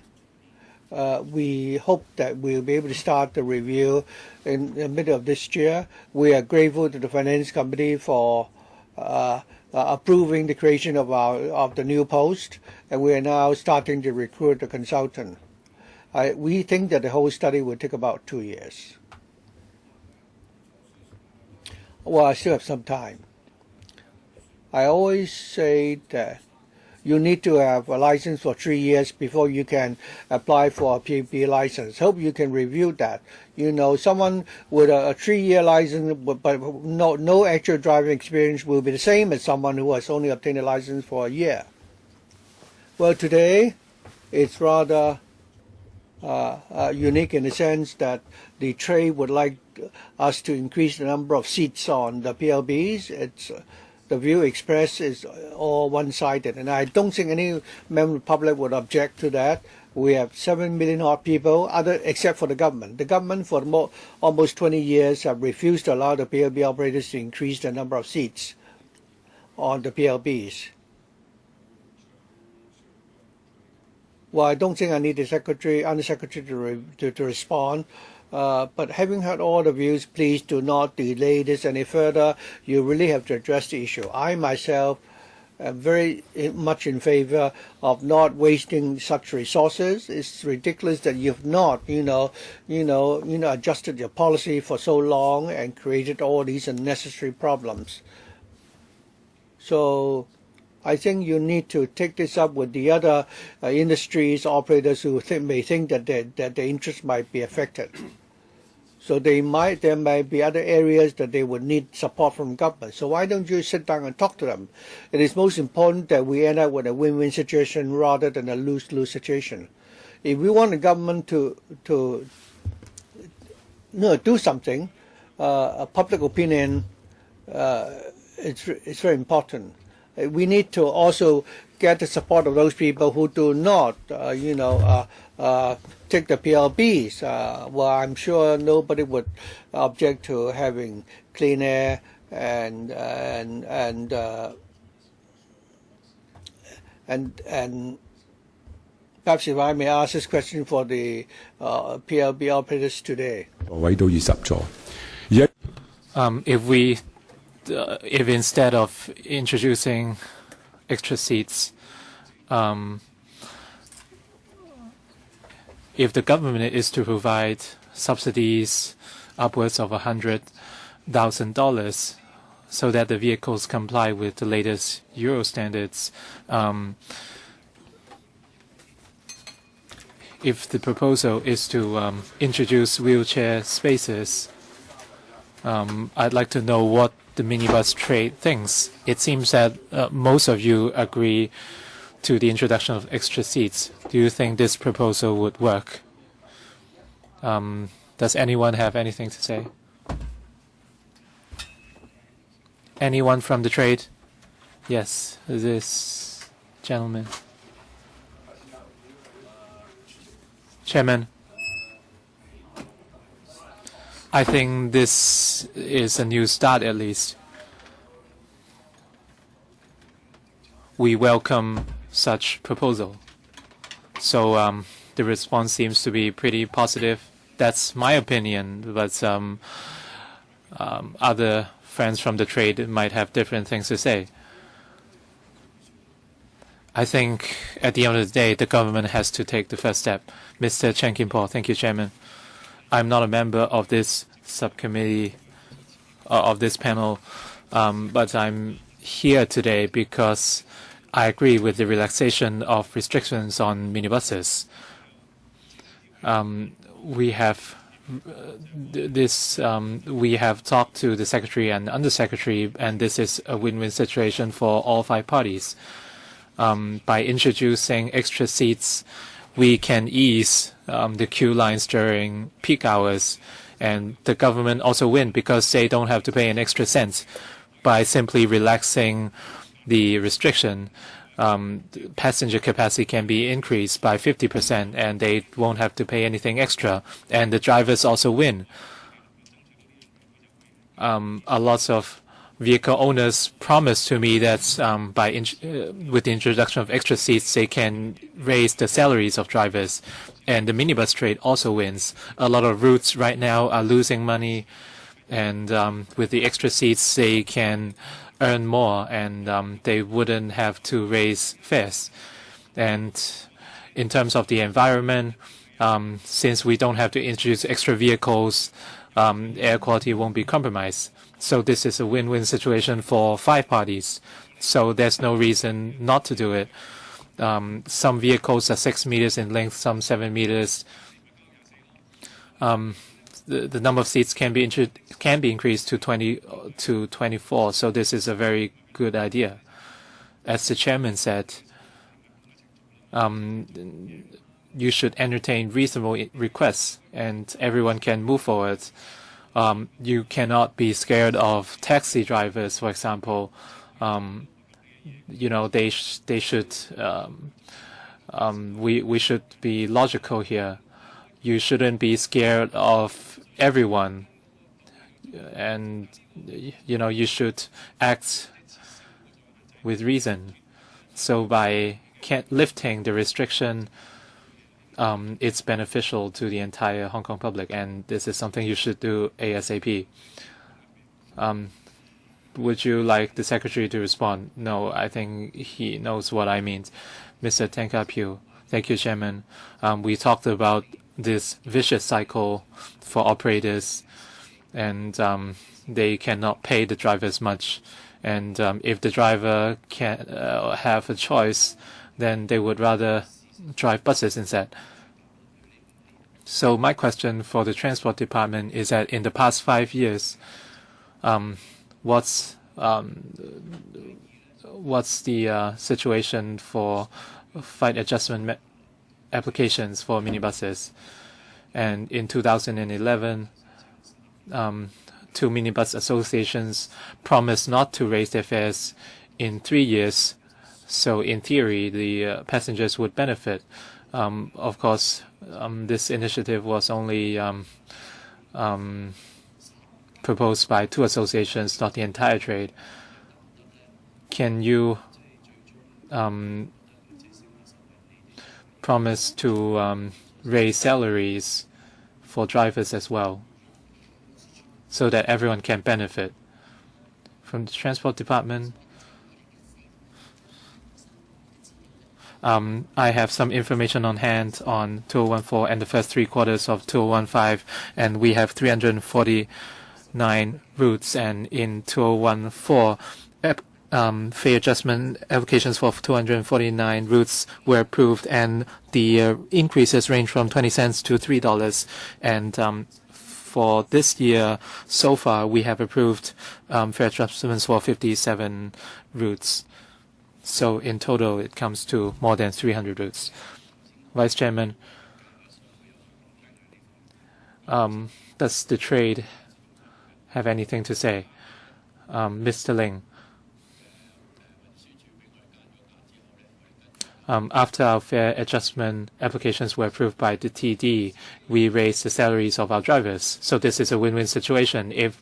we hope that we'll be able to start the review in the middle of this year. We are grateful to the Finance Committee for approving the creation of the new post, and we are now starting to recruit a consultant. We think that the whole study will take about 2 years. Well, I still have some time. I always say that you need to have a license for 3 years before you can apply for a PLB license. Hope you can review that. Someone with a 3-year license but no actual driving experience will be the same as someone who has only obtained a license for a year. Well, today it's rather unique in the sense that the trade would like us to increase the number of seats on the PLBs. The view expressed is all one-sided, and I don't think any member of the public would object to that. We have 7 million odd people, except for the government. The government for almost 20 years have refused to allow the PLB operators to increase the number of seats on the PLBs. Well, I don't think I need the Undersecretary to respond. But having heard all the views, please do not delay this any further. You really have to address the issue. I myself am very much in favor of not wasting such resources. It's ridiculous that you've not, adjusted your policy for so long and created all these unnecessary problems. So I think you need to take this up with the other industries, operators who may think that their interests might be affected. So there might be other areas that they would need support from government. So why don't you sit down and talk to them? It is most important that we end up with a win-win situation rather than a lose-lose situation. If we want the government to do something, public opinion it's very important. We need to also get the support of those people who do not, take the PLBs. Well, I'm sure nobody would object to having clean air and perhaps if I may ask this question for the PLB operators today. If instead of introducing extra seats, if the government is to provide subsidies upwards of $100,000 so that the vehicles comply with the latest Euro standards, if the proposal is to introduce wheelchair spaces, I'd like to know what the minibus trade thinks. It seems that most of you agree to the introduction of extra seats. Do you think this proposal would work? Does anyone have anything to say? Anyone from the trade? Yes, this gentleman. Chairman, I think this is a new start at least. We welcome such proposal. So the response seems to be pretty positive. That's my opinion, but other friends from the trade might have different things to say. I think at the end of the day, the government has to take the first step. Mr. Chen Kim-po, thank you, Chairman. I'm not a member of this subcommittee, of this panel, but I'm here today because I agree with the relaxation of restrictions on minibuses. We have we have talked to the Secretary and Undersecretary, and this is a win-win situation for all 5 parties. By introducing extra seats, we can ease the queue lines during peak hours, and the government also win because they don't have to pay an extra cent. By simply relaxing the restriction, passenger capacity can be increased by 50%, and they won't have to pay anything extra, and the drivers also win. A lot of vehicle owners promised to me that with the introduction of extra seats, they can raise the salaries of drivers, and the minibus trade also wins. A lot of routes right now are losing money, and with the extra seats, they can earn more, and they wouldn't have to raise fares. And in terms of the environment, since we don't have to introduce extra vehicles, air quality won't be compromised. So this is a win-win situation for 5 parties. So there's no reason not to do it. Some vehicles are 6 meters in length, some 7 meters. The number of seats can be increased to 20 to 24. So this is a very good idea. As the chairman said, you should entertain reasonable requests, and everyone can move forward. You cannot be scared of taxi drivers, for example. You know, they should. We should be logical here. You shouldn't be scared of everyone, and you know, you should act with reason. So by lifting the restriction, it's beneficial to the entire Hong Kong public, and this is something you should do ASAP. Would you like the Secretary to respond? No, I think he knows what I mean. Mr. Teng Ka-piu. Thank you, Chairman. We talked about this vicious cycle for operators, and they cannot pay the drivers much. And if the driver can have a choice, then they would rather drive buses instead. So my question for the Transport Department is that in the past 5 years, what's the situation for flight adjustment applications for minibuses? And in 2011, 2 minibus associations promised not to raise their fares in 3 years. So in theory, the passengers would benefit. Of course, this initiative was only proposed by 2 associations, not the entire trade. Can you promise to raise salaries for drivers as well, so that everyone can benefit? From the Transport Department, I have some information on hand on 2014 and the first 3 quarters of 2015, and we have 349 routes, and in 2014, fare adjustment applications for 249 routes were approved, and the increases range from 20 cents to $3, and for this year, so far, we have approved fare adjustments for 57 routes. So in total, it comes to more than 300 routes. Vice Chairman, does the trade have anything to say? Mr. Ling. After our fare adjustment applications were approved by the TD, we raised the salaries of our drivers. So this is a win-win situation. If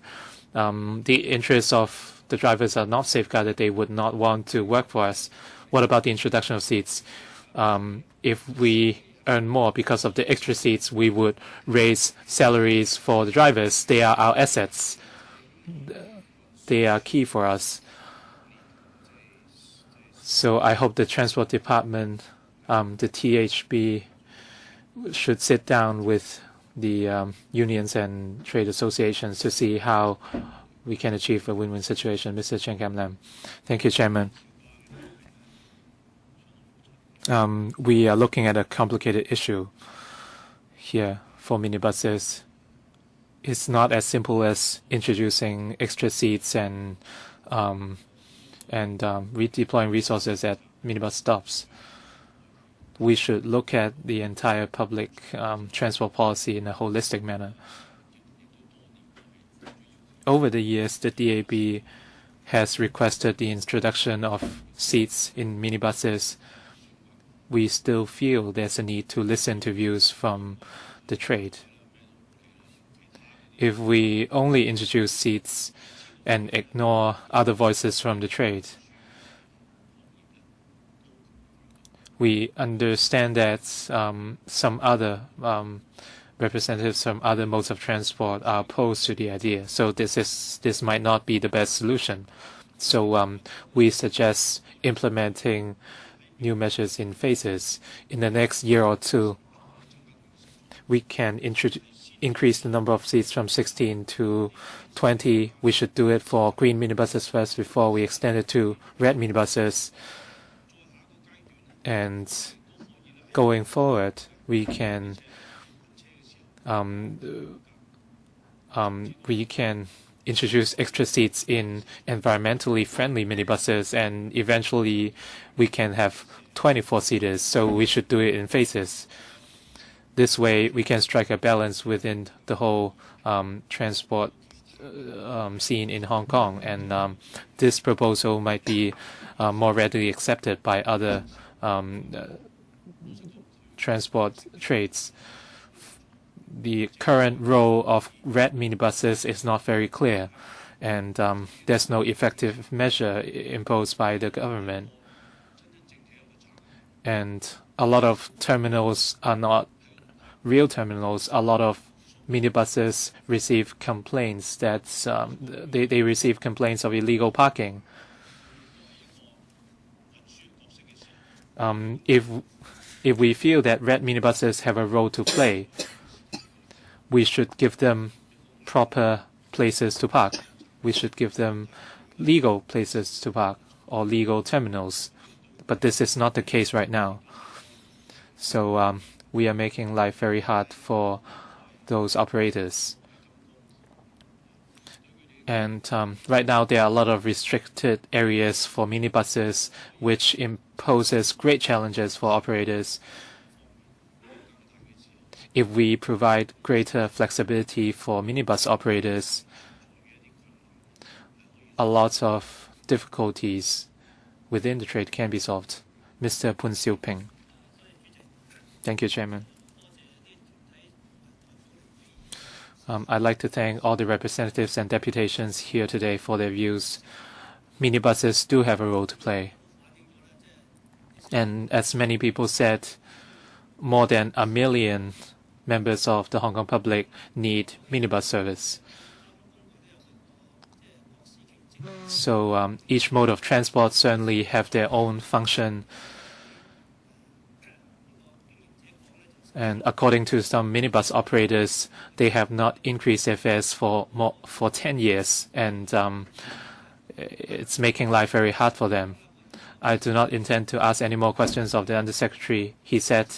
the interests of the drivers are not safeguarded, they would not want to work for us. What about the introduction of seats? If we earn more because of the extra seats, we would raise salaries for the drivers. They are our assets. They are key for us. So I hope the Transport Department, the THB, should sit down with the unions and trade associations to see how we can achieve a win-win situation. Mr. Chen Kam Lam. Thank you, Chairman. We are looking at a complicated issue here for minibuses. It's not as simple as introducing extra seats and redeploying resources at minibus stops. We should look at the entire public transport policy in a holistic manner. Over the years, the DAB has requested the introduction of seats in minibuses. We still feel there's a need to listen to views from the trade. If we only introduce seats and ignore other voices from the trade, we understand that some other representatives from other modes of transport are opposed to the idea. So this might not be the best solution. So we suggest implementing new measures in phases. In the next year or two, we can increase the number of seats from 16 to 20. We should do it for green minibuses first before we extend it to red minibuses. And going forward, we can introduce extra seats in environmentally friendly minibuses, and eventually we can have 24-seaters. So we should do it in phases. This way, we can strike a balance within the whole transport scene in Hong Kong, and this proposal might be more readily accepted by other transport trades. The current role of red minibuses is not very clear, and there's no effective measure imposed by the government. And a lot of terminals are not real terminals. A lot of minibuses receive complaints that they receive complaints of illegal parking. If we feel that red minibuses have a role to play, we should give them proper places to park. We should give them legal places to park or legal terminals. But this is not the case right now. So we are making life very hard for those operators. And right now there are a lot of restricted areas for minibuses, which imposes great challenges for operators. If we provide greater flexibility for minibus operators, a lot of difficulties within the trade can be solved. Mr. Poon Siu Ping. Thank you, Chairman. I'd like to thank all the representatives and deputations here today for their views. Minibuses do have a role to play. And as many people said, more than 1 million members of the Hong Kong public need minibus service. So each mode of transport certainly have their own function. And according to some minibus operators, they have not increased their fares for 10 years, and it's making life very hard for them. I do not intend to ask any more questions of the Undersecretary. He said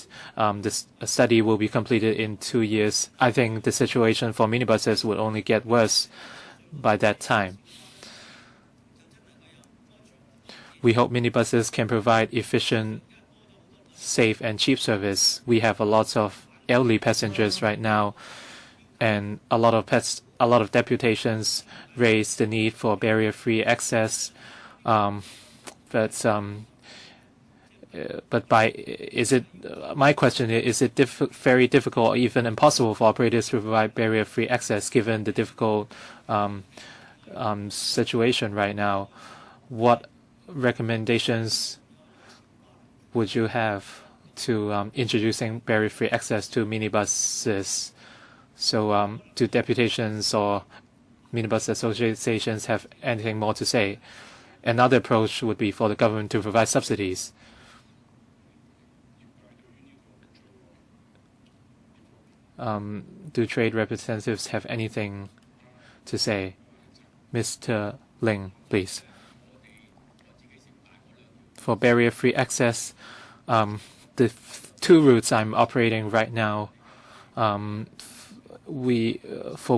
this study will be completed in 2 years. I think the situation for minibuses would only get worse by that time. We hope minibuses can provide efficient, safe, and cheap service. We have a lot of elderly passengers right now, and a lot of deputations raise the need for barrier-free access. My question is it very difficult or even impossible for operators to provide barrier-free access given the difficult situation right now? What recommendations would you have to introducing barrier-free access to minibuses? So do deputations or minibus associations have anything more to say? Another approach would be for the government to provide subsidies. Do trade representatives have anything to say? Mr. Ling, please. For barrier-free access, the 2 routes I'm operating right now, for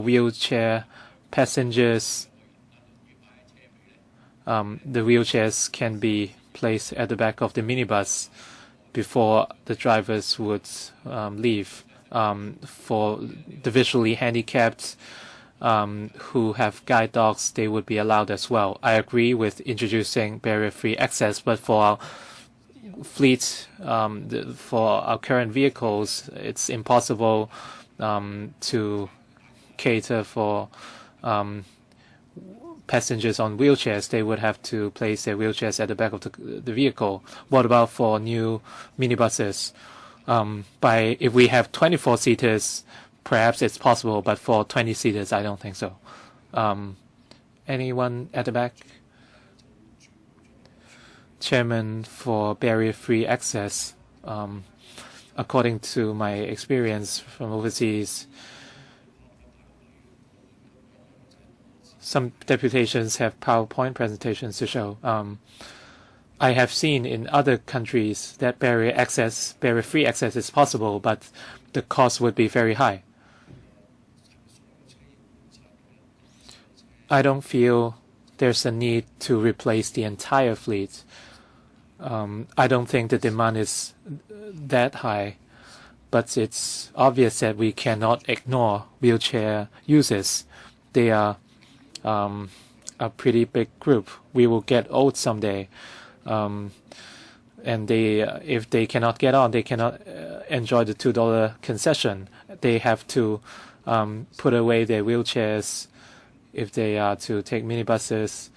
wheelchair passengers, the wheelchairs can be placed at the back of the minibus before the drivers would leave. For the visually handicapped who have guide dogs, they would be allowed as well. I agree with introducing barrier-free access, but for our fleet, for our current vehicles, it's impossible to cater for passengers on wheelchairs. They would have to place their wheelchairs at the back of the vehicle. What about for new minibuses? If we have 24-seaters, perhaps it's possible, but for 20-seaters, I don't think so. Anyone at the back? Chairman, for barrier-free access, according to my experience from overseas, some deputations have PowerPoint presentations to show. I have seen in other countries that barrier-free access is possible, but the cost would be very high. I don't feel there's a need to replace the entire fleet. I don't think the demand is that high, but it's obvious that we cannot ignore wheelchair users. They are a pretty big group. We will get old someday, and if they cannot get on, they cannot enjoy the $2 concession. They have to put away their wheelchairs if they are to take minibuses.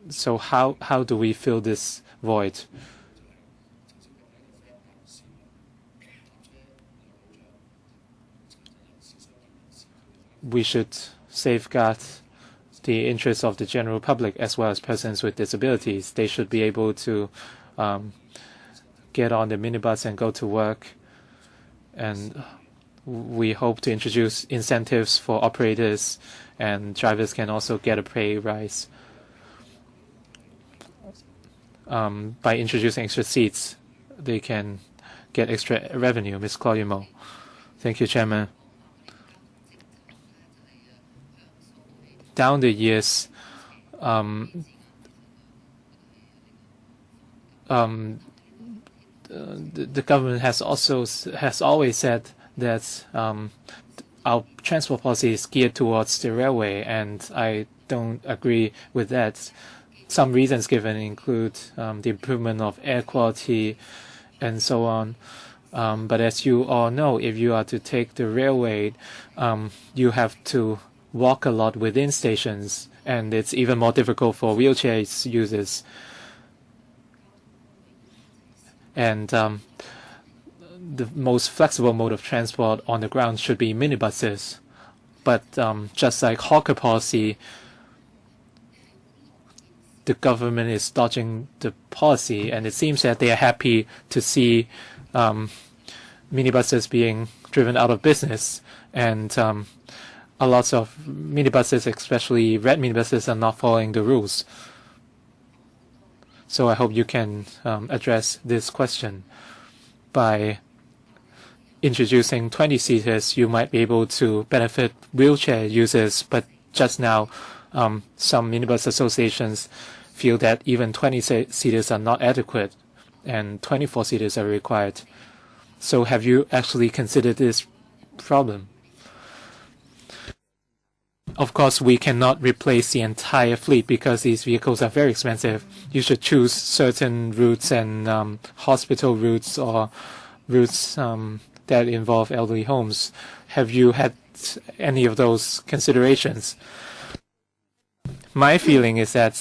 So how do we fill this void? We should safeguard the interests of the general public as well as persons with disabilities. They should be able to get on the minibus and go to work. And we hope to introduce incentives for operators, and drivers can also get a pay rise. By introducing extra seats, they can get extra revenue. Ms. Claudia Mo. Thank you, Chairman. Down the years, the government has always said that our transport policy is geared towards the railway, and I don't agree with that. Some reasons given include the improvement of air quality and so on. But as you all know, if you are to take the railway, you have to walk a lot within stations, and it's even more difficult for wheelchair users. And the most flexible mode of transport on the ground should be minibuses. But just like hawker policy, the government is dodging the policy, and it seems that they are happy to see minibuses being driven out of business, and a lot of minibuses, especially red minibuses, are not following the rules. So I hope you can address this question. By introducing 20-seaters, you might be able to benefit wheelchair users, but just now some minibus associations feel that even 20-seaters are not adequate and 24-seaters are required. So have you actually considered this problem? Of course, we cannot replace the entire fleet because these vehicles are very expensive. You should choose certain routes and hospital routes or routes that involve elderly homes. Have you had any of those considerations? My feeling is that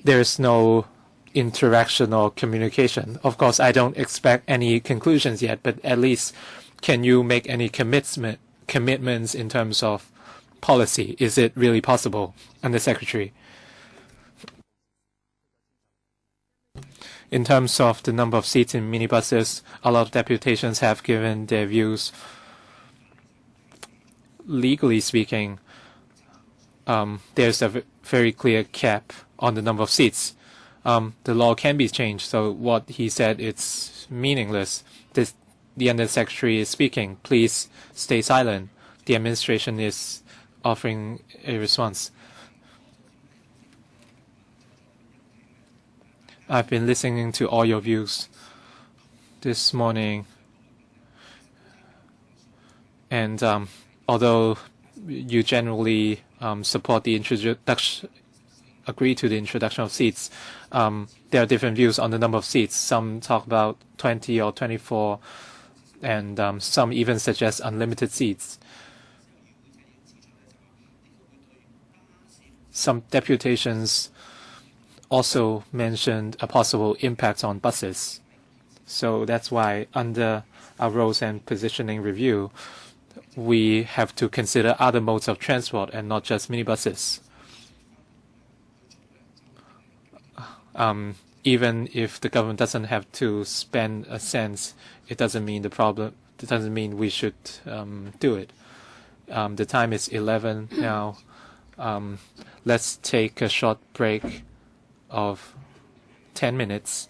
there's no interaction or communication. Of course, I don't expect any conclusions yet, but at least can you make any commitments in terms of policy? Is it really possible, Under Secretary? In terms of the number of seats in minibuses, a lot of deputations have given their views. Legally speaking, there's a very clear cap on the number of seats. The law can be changed, so what he said, it's meaningless. The Under Secretary is speaking. Please stay silent. The administration is offering a response. I've been listening to all your views this morning, and although you generally support the introduction, agree to the introduction of seats, there are different views on the number of seats. Some talk about 20 or 24, and some even suggest unlimited seats. Some deputations also mentioned a possible impact on buses. So that's why under our roles and positioning review, we have to consider other modes of transport and not just minibuses. Even if the government doesn't have to spend a cent, it doesn't mean we should do it. The time is 11 now. Let's take a short break of 10 minutes